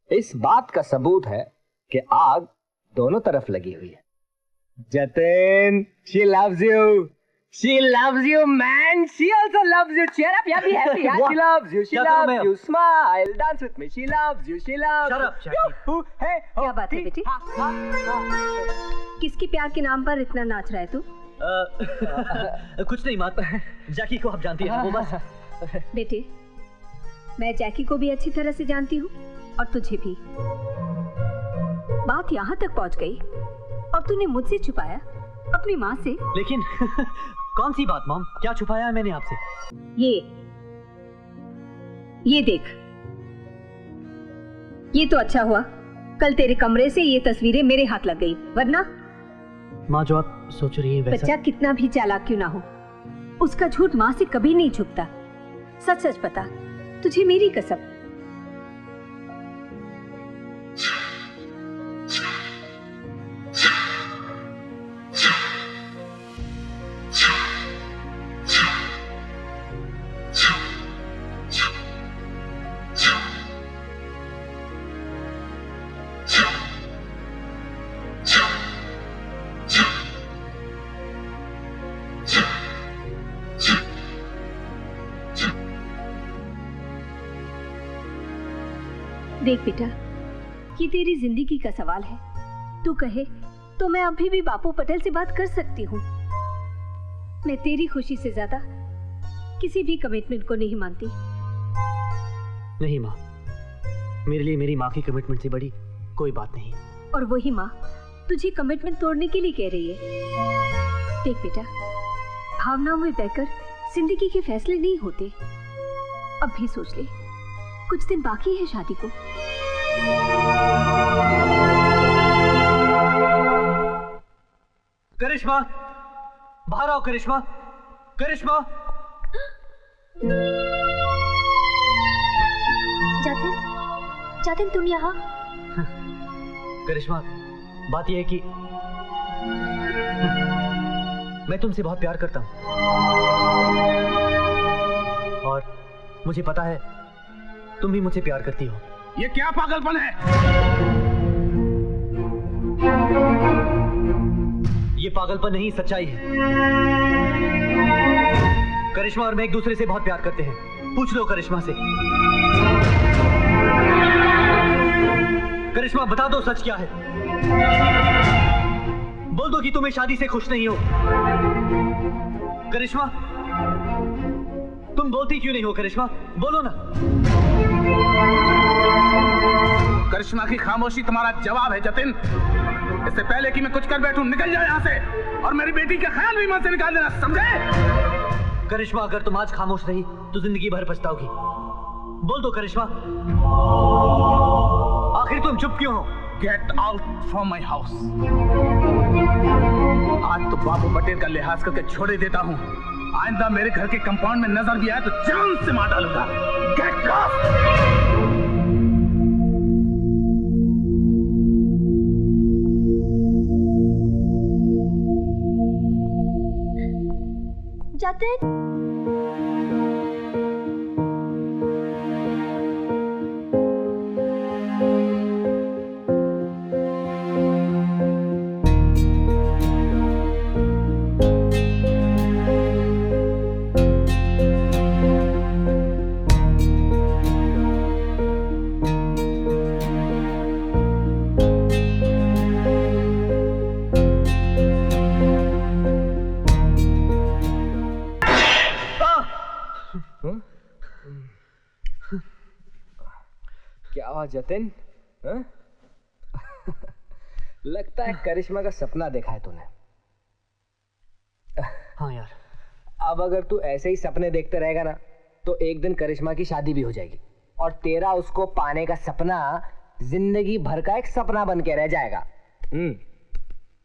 इस बात का सबूत है कि आग दोनों तरफ लगी हुई है। Jatin, she loves you, She loves you, man. She also loves you. Cheer up, yeah, be happy. Yeah, she loves you. She loves you. Smile, dance with me. She loves you. She loves you. Shut up, Jackie. Hey, क्या बात है बेटी? किसके प्यार के नाम पर इतना नाच रहा है तू? कुछ नहीं माँ, जैकी को आप जानती हैं वो बस। बेटे, मैं जैकी को भी अच्छी तरह से जानती हूँ और तुझे भी। बात यहाँ तक पहुँच गई और तूने मुझसे छुपाया अपनी माँ से। लेकिन कौन सी बात मॉम, क्या छुपाया है मैंने आपसे? ये देख, ये तो अच्छा हुआ कल तेरे कमरे से ये तस्वीरें मेरे हाथ लग गई, वरना माँ जो आप सोच रही हैं वैसा। बच्चा कितना भी चालाक क्यों ना हो, उसका झूठ माँ से कभी नहीं छुपता। सच सच बता, तुझे मेरी कसम। देख बेटा, ये तेरी जिंदगी का सवाल है। तू कहे तो मैं अभी भी बापू पटेल से बात कर सकती हूँ। मैं तेरी खुशी से ज्यादा किसी भी कमिटमेंट को नहीं मानती। नहीं माँ, मेरे लिए मेरी माँ की कमिटमेंट से बड़ी कोई बात नहीं। और वही माँ तुझे कमिटमेंट तोड़ने के लिए कह रही है। देख बेटा, भावनाओं में बहकर जिंदगी के फैसले नहीं होते। अब भी सोच ले, कुछ दिन बाकी है शादी को। करिश्मा, बाहर आओ करिश्मा। करिश्मा, जातिन, जातिन तुम यहाँ? करिश्मा, बात यह है कि मैं तुमसे बहुत प्यार करता हूं और मुझे पता है तुम भी मुझसे प्यार करती हो। ये क्या पागलपन है? ये पागलपन नहीं, सच्चाई है। करिश्मा और मैं एक दूसरे से बहुत प्यार करते हैं। पूछ लो करिश्मा से। करिश्मा, बता दो सच क्या है। बोल दो कि तुम्हें शादी से खुश नहीं हो। करिश्मा, तुम बोलती क्यों नहीं हो? करिश्मा, बोलो ना। करिश्मा की खामोशी तुम्हारा जवाब है जतिन। इससे पहले कि मैं कुछ कर बैठूं, निकल जाओ यहाँ से और मेरी बेटी का ख्याल भी मन से निकाल देना, समझे? करिश्मा, अगर तुम आज खामोश रही तो जिंदगी भर पछताओगी। बोल दो करिश्मा, आखिर तुम चुप क्यों हो? Get out from my house. आज तो बापू पटेल का लिहाज करके छोड़ ही देता हूँ। आइंदा मेरे घर के कंपाउंड में नजर भी आया तो जान से मार डालूंगा। Get lost. जातिन, क्या हुआ जतिन? लगता है करिश्मा का सपना देखा है तूने। हाँ यार। अब अगर तू ऐसे ही सपने देखते रहेगा ना तो एक दिन करिश्मा की शादी भी हो जाएगी और तेरा उसको पाने का सपना जिंदगी भर का एक सपना बन के रह जाएगा।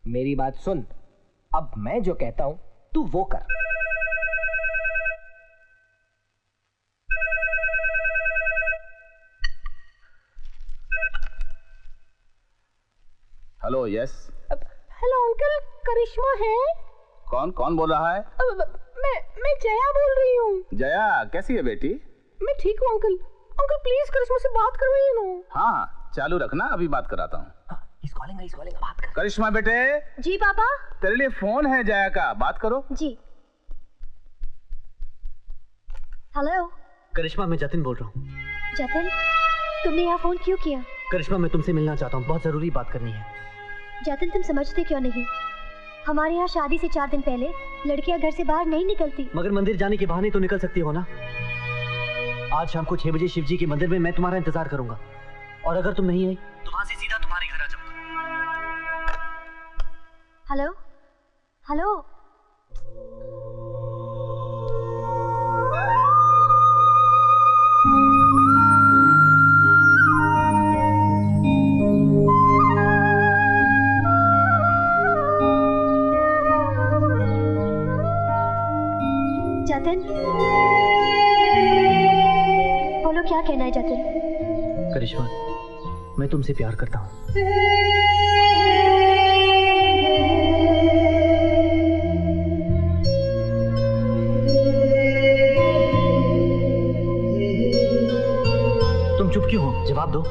मेरी बात सुन, अब मैं जो कहता हूं तू वो कर। Hello, yes. हेलो अंकल, करिश्मा है? कौन कौन बोल रहा है? मैं जया बोल रही हूँ। जया, कैसी है बेटी? मैं ठीक हूँ अंकल। अंकल प्लीज करिश्मा से बात करवाइए ना। हाँ, चालू रखना, अभी बात कराता हूँ। इस कॉलिंग बात कर। करिश्मा बेटे। जी पापा। तेरे लिए फोन है जया का, बात करो। जी। हेलो करिश्मा, मैं जतिन बोल रहा हूँ। जतिन, तुमने यहाँ फोन क्यों किया? करिश्मा, मैं तुमसे मिलना चाहता हूँ, बहुत जरूरी बात करनी है। जतिन, तुम समझते क्यों नहीं? हमारे यहाँ शादी से 4 दिन पहले लड़कियाँ घर से बाहर नहीं निकलती। मगर मंदिर जाने के बहाने तो निकल सकती हो ना। आज शाम को 6 बजे शिव जी के मंदिर में मैं तुम्हारा इंतजार करूंगा, और अगर तुम नहीं आई तो वहां से सीधा तुम्हारे घर आ जाऊंगा। हेलो हेलो, जतिन, बोलो क्या कहना है जतिन? करिश्मा, मैं तुमसे प्यार करता हूँ। तुम चुप क्यों हो? जवाब दो।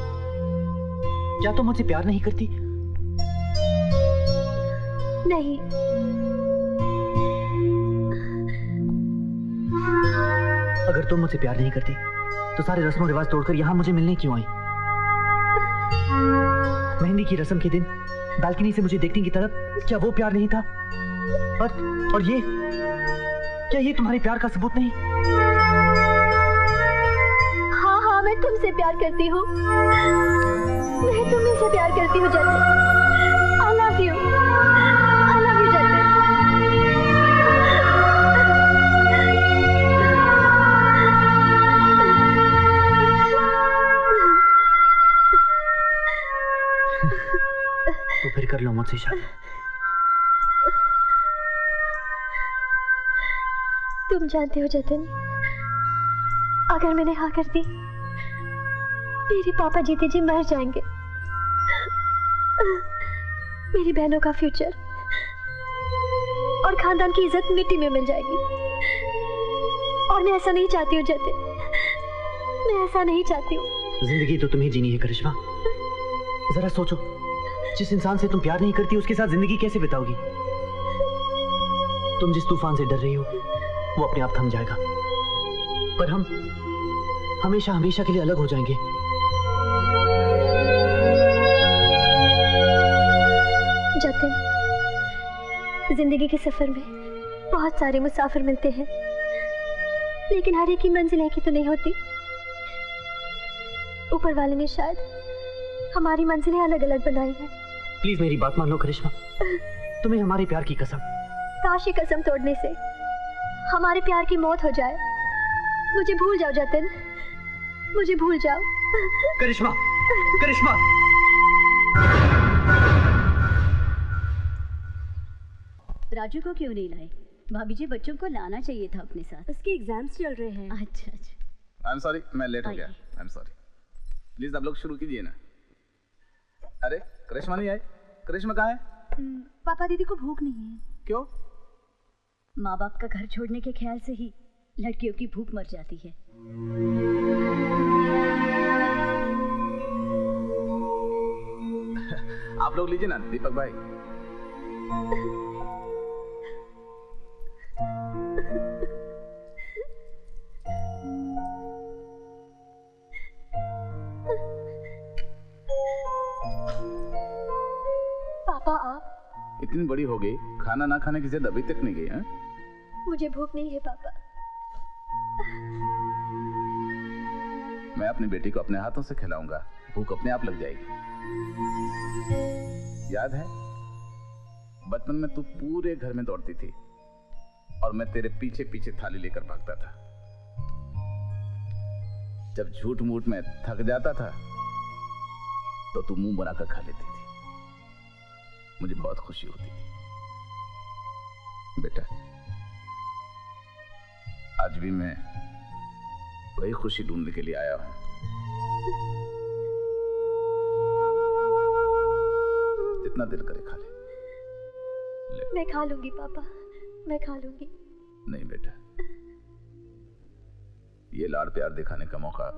क्या तुम मुझसे प्यार नहीं करती? नहीं। अगर तुम मुझसे प्यार नहीं करती तो सारे रस्मों रिवाज तोड़कर यहाँ मुझे मिलने क्यों आई? मेहंदी की रस्म के दिन बालकनी से मुझे देखने की तरफ, क्या वो प्यार नहीं था? और ये, क्या ये तुम्हारे प्यार का सबूत नहीं? हाँ हाँ, मैं तुमसे प्यार करती हूँ। मैं तुम्हीं से प्यार करती हूँ Jatin. I love you. I love you Jatin. तो फिर कर लो मुझसे शादी। तुम जानते हो जतिन, अगर मैंने हाँ कर दी, मेरे पापा जीते जी मर जाएंगे। मेरी बहनों का फ्यूचर और खानदान की इज्जत मिट्टी में मिल जाएगी। और मैं ऐसा नहीं चाहती हूँ जतिन, मैं ऐसा नहीं चाहती हूँ। जिंदगी तो तुम्हें जीनी है करिश्मा। जरा सोचो, जिस इंसान से तुम प्यार नहीं करती उसके साथ जिंदगी कैसे बिताओगी? तुम जिस तूफान से डर रही हो वो अपने आप थम जाएगा, पर हम हमेशा हमेशा के लिए अलग हो जाएंगे। जतिन, जिंदगी के सफर में बहुत सारे मुसाफिर मिलते हैं, लेकिन हर एक की मंजिल एक ही तो नहीं होती। ऊपर वाले ने शायद हमारी मंजिलें अलग अलग बनाई हैं। प्लीज मेरी बात मान लो करिश्मा, तुम्हें हमारे प्यार की कसम। काश ये कसम तोड़ने से हमारे प्यार की मौत हो जाए। मुझे भूल जाओ जतिन, मुझे भूल जाओ। करिश्मा, करिश्मा। राजू को क्यों नहीं लाए? भाभी जी, बच्चों को लाना चाहिए था अपने साथ। उसके एग्जाम्स चल रहे हैं। अच्छा अच्छा। आई एम सॉरी, मैं लेट हो गया। I am sorry. प्लीज आप लोग शुरू कीजिए ना। अरे करिश्मा नहीं आई? करिश्मा कहाँ है? पापा दीदी को भूख नहीं है। क्यों? माँ बाप का घर छोड़ने के ख्याल से ही लड़कियों की भूख मर जाती है। आप लोग लीजिए ना दीपक भाई। पापा आप? इतनी बड़ी हो गई, खाना ना खाने की जिद अभी तक नहीं गई है? मुझे भूख नहीं है पापा। मैं अपनी बेटी को अपने हाथों से खिलाऊंगा, भूख अपने आप लग जाएगी। याद है बचपन में तू पूरे घर में दौड़ती थी और मैं तेरे पीछे पीछे थाली लेकर भागता था। जब झूठ मूठ में थक जाता था तो तू मुंह बनाकर खा लेती थी। मुझे बहुत खुशी होती थी। बेटा, आज भी मैं वही खुशी ढूंढने के लिए आया हूं। जितना दिल करे खा ले। मैं खा लूंगी पापा, मैं खा लूंगी। नहीं बेटा, ये लाड़ प्यार दिखाने का मौका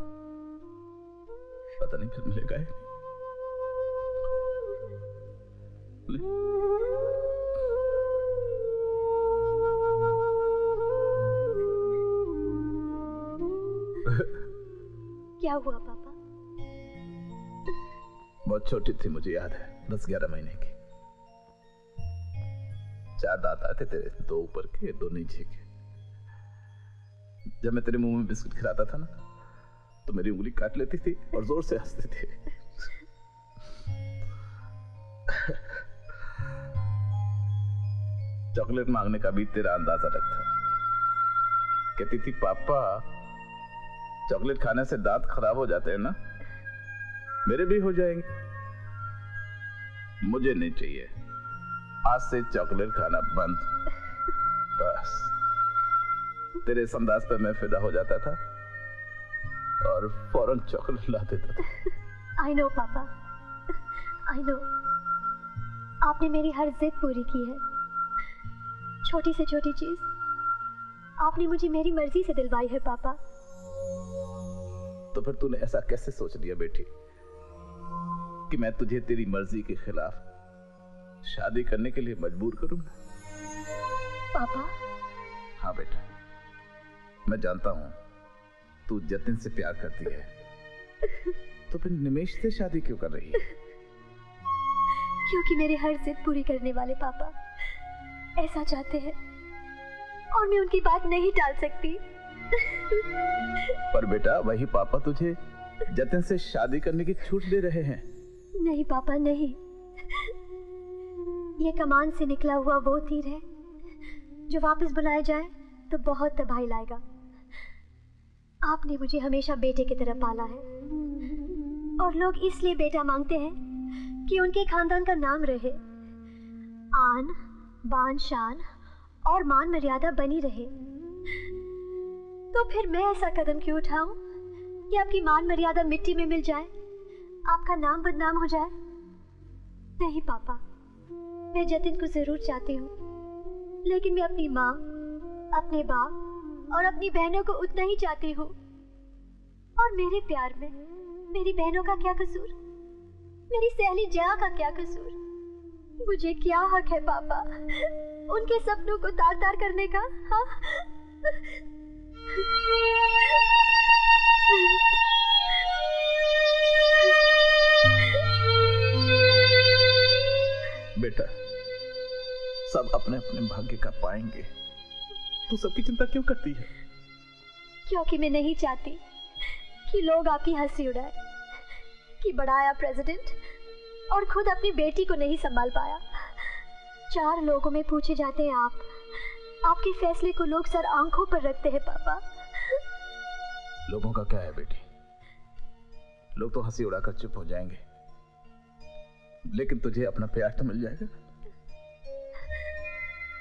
पता नहीं फिर मिलेगा है। क्या हुआ पापा? बहुत छोटी थी, मुझे याद है, 10-11 महीने की। 4 दांत आते तेरे, 2 ऊपर के 2 नीचे के। जब मैं तेरे मुंह में बिस्कुट खिलाता था ना, तो मेरी उंगली काट लेती थी और जोर से हंसती थी। चॉकलेट मांगने का भी तेरा अंदाजा अलग था। कहती थी पापा चॉकलेट खाने से दांत खराब हो जाते हैं ना, मेरे भी हो जाएंगे। मुझे नहीं चाहिए, आज से चॉकलेट खाना बंद। बस तेरे इस अंदाज पर मैं फिदा हो जाता था और फौरन चॉकलेट ला देता था। I know पापा, I know। आपने मेरी हर जिद पूरी की है। छोटी से छोटी चीज आपने मुझे मेरी मर्जी से दिलवाई है पापा। तो फिर तूने ऐसा कैसे सोच लिया बेटी कि मैं तुझे तेरी मर्जी के खिलाफ शादी करने के लिए मजबूर करूंगा? पापा। हाँ बेटा, मैं जानता हूं तू जतिन से प्यार करती है, तो फिर निमेश से शादी क्यों कर रही है? क्योंकि मेरे हर जिद पूरी करने वाले पापा ऐसा चाहते हैं और मैं उनकी बात नहीं टाल सकती। पर बेटा वही पापा तुझे जतिन से शादी करने की छूट दे रहे हैं। नहीं पापा नहीं, ये कमान से निकला हुआ वो तीर है जो वापस बुलाया जाए तो बहुत तबाही लाएगा। आपने मुझे हमेशा बेटे की तरह पाला है और लोग इसलिए बेटा मांगते हैं कि उनके खानदान का नाम रहे, आन बान शान और मान मर्यादा बनी रहे। तो फिर मैं ऐसा कदम क्यों उठाऊं कि आपकी मान मर्यादा मिट्टी में मिल जाए, आपका नाम बदनाम हो जाए? नहीं पापा, मैं जतिन को जरूर चाहती हूँ, लेकिन मैं अपनी माँ, अपने बाप और अपनी बहनों को उतना ही चाहती हूँ। और मेरे प्यार में मेरी बहनों का क्या कसूर, मेरी सहेली जया का क्या कसूर? मुझे क्या हक है पापा उनके सपनों को तार तार करने का? हाँ? बेटा सब अपने अपने भाग्य का पाएंगे, तू सबकी चिंता क्यों करती है? क्योंकि मैं नहीं चाहती कि लोग आपकी हंसी उड़ाए कि बढ़ाया प्रेसिडेंट और खुद अपनी बेटी को नहीं संभाल पाया। 4 लोगों में पूछे जाते हैं आप, आपके फैसले को लोग सर आंखों पर रखते हैं पापा। लोगों का क्या है बेटी, लोग तो हंसी उड़ाकर चुप हो जाएंगे, लेकिन तुझे अपना प्यार तो मिल जाएगा।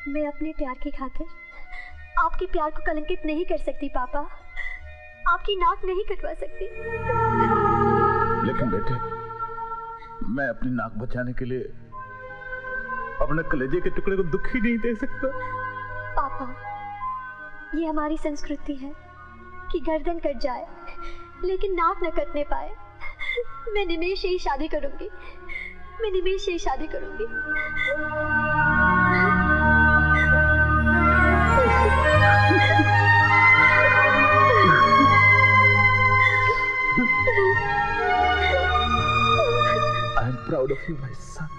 मैं अपने प्यार की खातिर आपके प्यार को कलंकित नहीं कर सकती पापा, आपकी नाक नहीं कटवा सकती। लेकिन बेटे मैं अपनी नाक बचाने के लिए अपने कलेजे के टुकड़े को दुख ही नहीं दे सकता। पापा ये हमारी संस्कृति है कि गर्दन कट जाए लेकिन नाक न कटने पाए। मैं निमेश से ही शादी करूंगी, मैं निमेश से ही शादी करूंगी। I am proud of you, my son.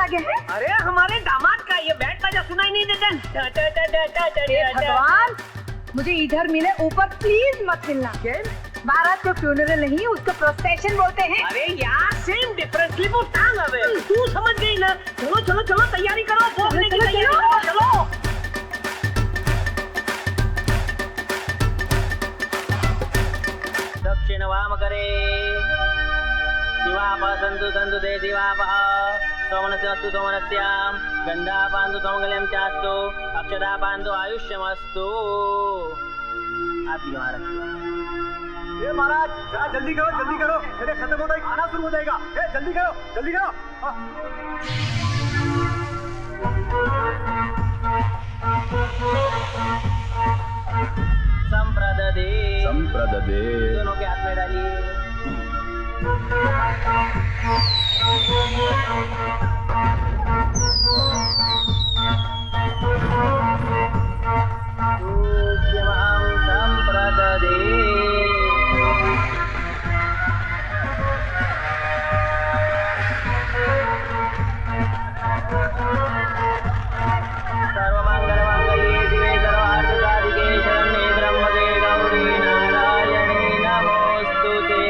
लगे हैं? अरे हमारे दामाद का ये बैंड बाजा सुनाई नहीं देता। भगवान, मुझे इधर मिले, ऊपर प्लीज मत मिलना। बारात को फ्यूनरल नहीं, उसको प्रोसेशन बोलते हैं। अरे यार सेम डिफरेंसली वो टांग अबे तू समझ गई ना। चलो चलो चलो तैयारी करो, भोगने की तैयारी करो, चलो। दक्षिण वाम करे शिवाप संतु संतु दे शिवाप सोमनस्यस्तु सोमनस्याम गंधा पांदु सोमंगल्यम चास्तु अक्षदा पांदु आयुष्यमस्तु। आप यहाँ रखिए। ये महाराज जरा जल्दी करो, जल्दी करो, मेरे खत्म होता ही खाना शुरू हो जाएगा। ए जल्दी करो, जल्दी करो। संप्रददे संप्रददे दोनों के हाथ में डालिए। संप्रददे सर्वमंगलमंगल्ये शिवे सर्वार्थसाधिके शरण्ये त्र्यंबके गौरी नारायणी नमोस्तुते।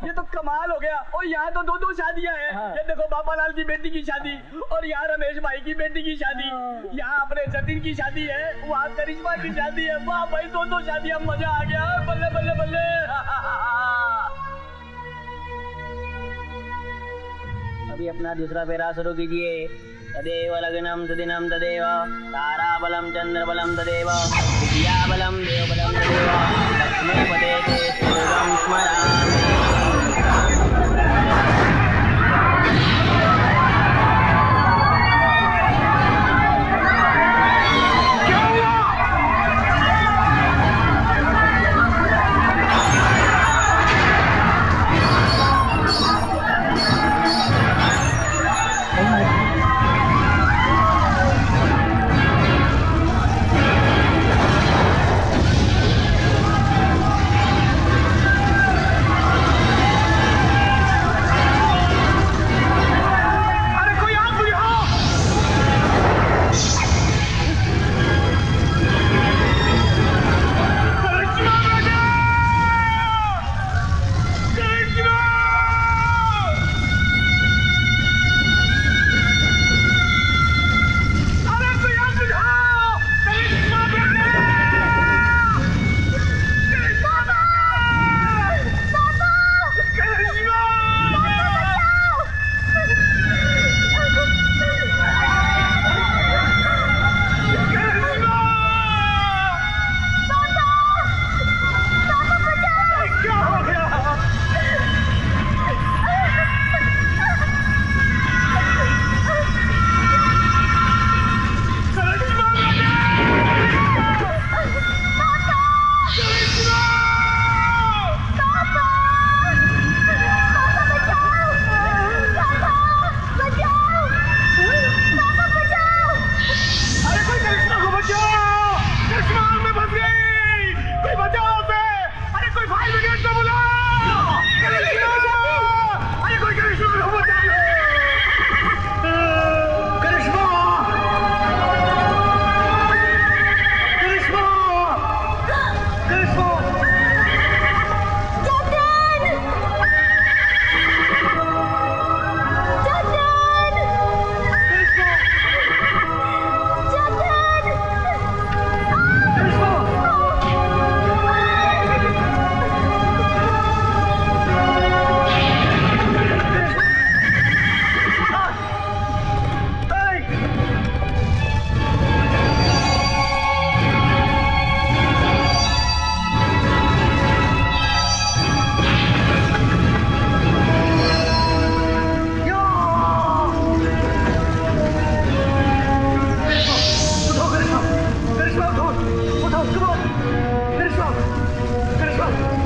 ये तो कमाल हो गया। और यहाँ तो दो शादियाँ हैं। ये देखो बाबालाल की बेटी की शादी और यहाँ रमेश भाई की बेटी की शादी। यहाँ अपने जतिन की शादी है, वहाँ करिश्मा की शादी है। वाह भाई, दो शादियाँ, मजा आ गया। बल्ले बल्ले बल्ले। अभी अपना दूसरा फेरा शुरू कीजिए। तदेव लग्नम सुदिनम तदेव ताराबलम चंद्रबलम तदेव विद्याबलम देवबलम तदेव लक्ष्मीपते ते शिवं स्मरामि।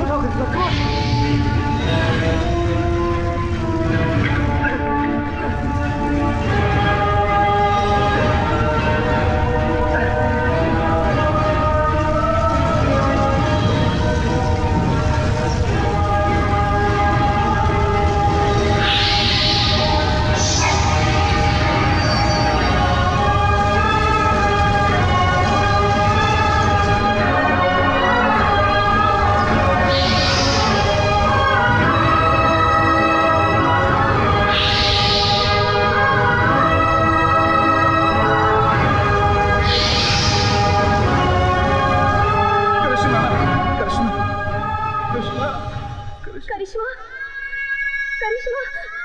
उठाओ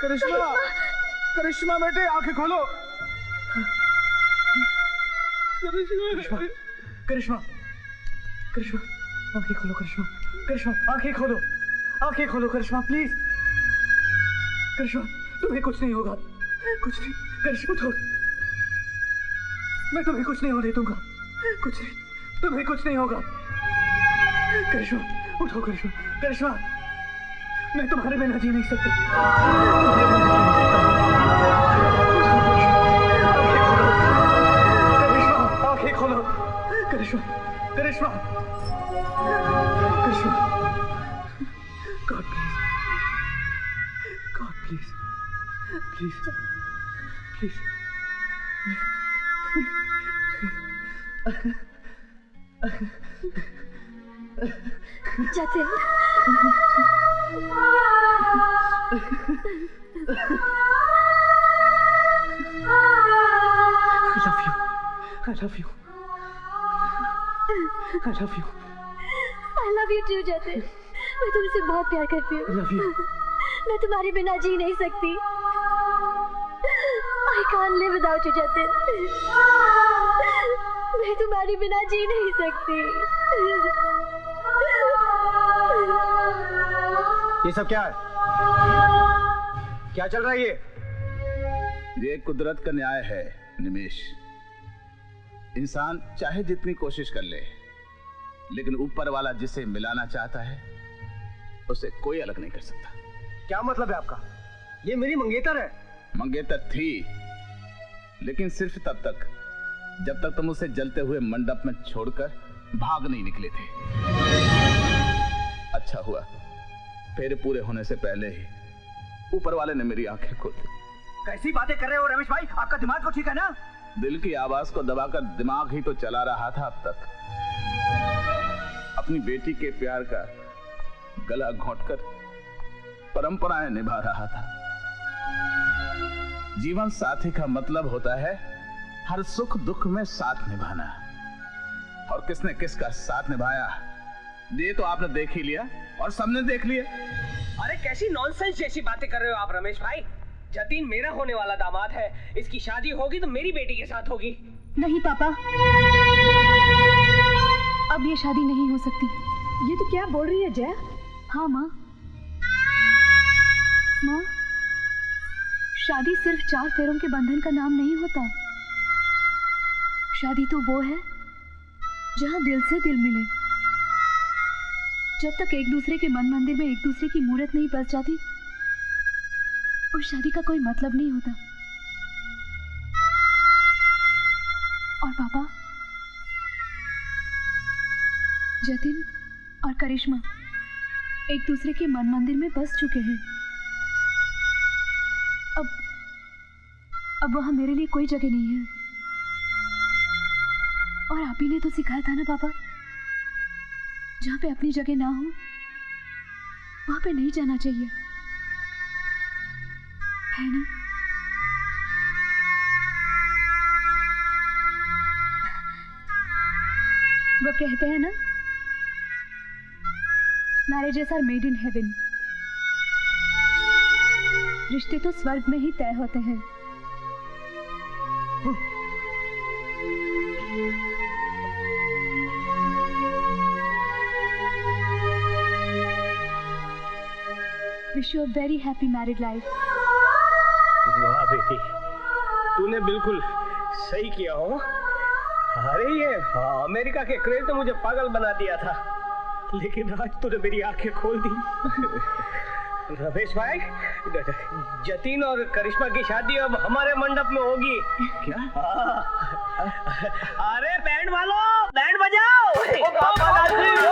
करिश्मा। करिश्मा बेटे आंखें खोलो। करिश्मा करिश्मा करिश्मा आंखें खोलो। करिश्मा करिश्मा आंखें खोलो। आंखें खोलो करिश्मा प्लीज। करिश्मा तुम्हें कुछ नहीं होगा। कुछ नहीं करिश्मा उठो। मैं तुम्हें कुछ नहीं होने दूंगा। कुछ नहीं, तुम्हें कुछ नहीं होगा। करिश्मा उठो। करिश्मा करिश्मा मैं तुम्हारे बिना जी नहीं सकता। आंखें खोलो। Karishma Karishma Karishma god please please please Jatin I love you. I love you. I love you too, Jatin. मैं तुमसे बहुत प्यार करती हूँ। I love you. मैं तुम्हारे बिना जी नहीं सकती। I can't live without you, Jatin. मैं तुम्हारे बिना जी नहीं सकती। ये सब क्या है? क्या चल रहा है ये कुदरत का न्याय है निमेश। इंसान चाहे जितनी कोशिश कर ले, लेकिन ऊपर वाला जिसे मिलाना चाहता है उसे कोई अलग नहीं कर सकता। क्या मतलब है आपका? ये मेरी मंगेतर है। मंगेतर थी, लेकिन सिर्फ तब तक जब तक तुम उसे जलते हुए मंडप में छोड़कर भाग नहीं निकले थे। अच्छा हुआ फेरे पूरे होने से पहले ही ऊपर वाले ने मेरी आंखें खोल दी। कैसी बातें कर रहे हो रमेश भाई? आपका दिमाग तो ठीक है ना? दिल की आवाज को दबाकर दिमाग ही तो चला रहा था अब तक। अपनी बेटी के प्यार का गला घोंटकर परंपराएं निभा रहा था। जीवन साथी का मतलब होता है हर सुख दुख में साथ निभाना। और किसने किसका साथ निभाया ये तो आपने देख ही लिया और सबने देख लिया। अरे कैसी नॉनसेंस जैसी बातें कर रहे हो आप रमेश भाई। जतिन मेरा होने वाला दामाद है। इसकी शादी होगी तो मेरी बेटी के साथ होगी। नहीं पापा, अब ये शादी नहीं हो सकती। ये तो क्या बोल रही है जया? हाँ माँ। माँ, शादी सिर्फ 4 फेरों के बंधन का नाम नहीं होता। शादी तो वो है जहाँ दिल से दिल मिले। जब तक एक दूसरे के मन मंदिर में एक दूसरे की मूरत नहीं बस जाती, उस शादी का कोई मतलब नहीं होता। और पापा, जतिन और करिश्मा एक दूसरे के मन मंदिर में बस चुके हैं। अब वहां मेरे लिए कोई जगह नहीं है। और आप ही ने तो सिखाया था ना पापा, जहां पे अपनी जगह ना हो वहां पे नहीं जाना चाहिए, है ना? वो कहते हैं ना, marriages are made in heaven. रिश्ते तो स्वर्ग में ही तय होते हैं। Wish you a very happy married life. वाह बेटी, तूने बिल्कुल सही किया हो। अरे ये अमेरिका के क्रेज ने मुझे पागल बना दिया था। लेकिन आज तूने मेरी आंखें खोल दी। रमेश भाई, जतिन और करिश्मा की शादी अब हमारे मंडप में होगी। क्या? अरे बैंड वालों, बैंड बजाओ।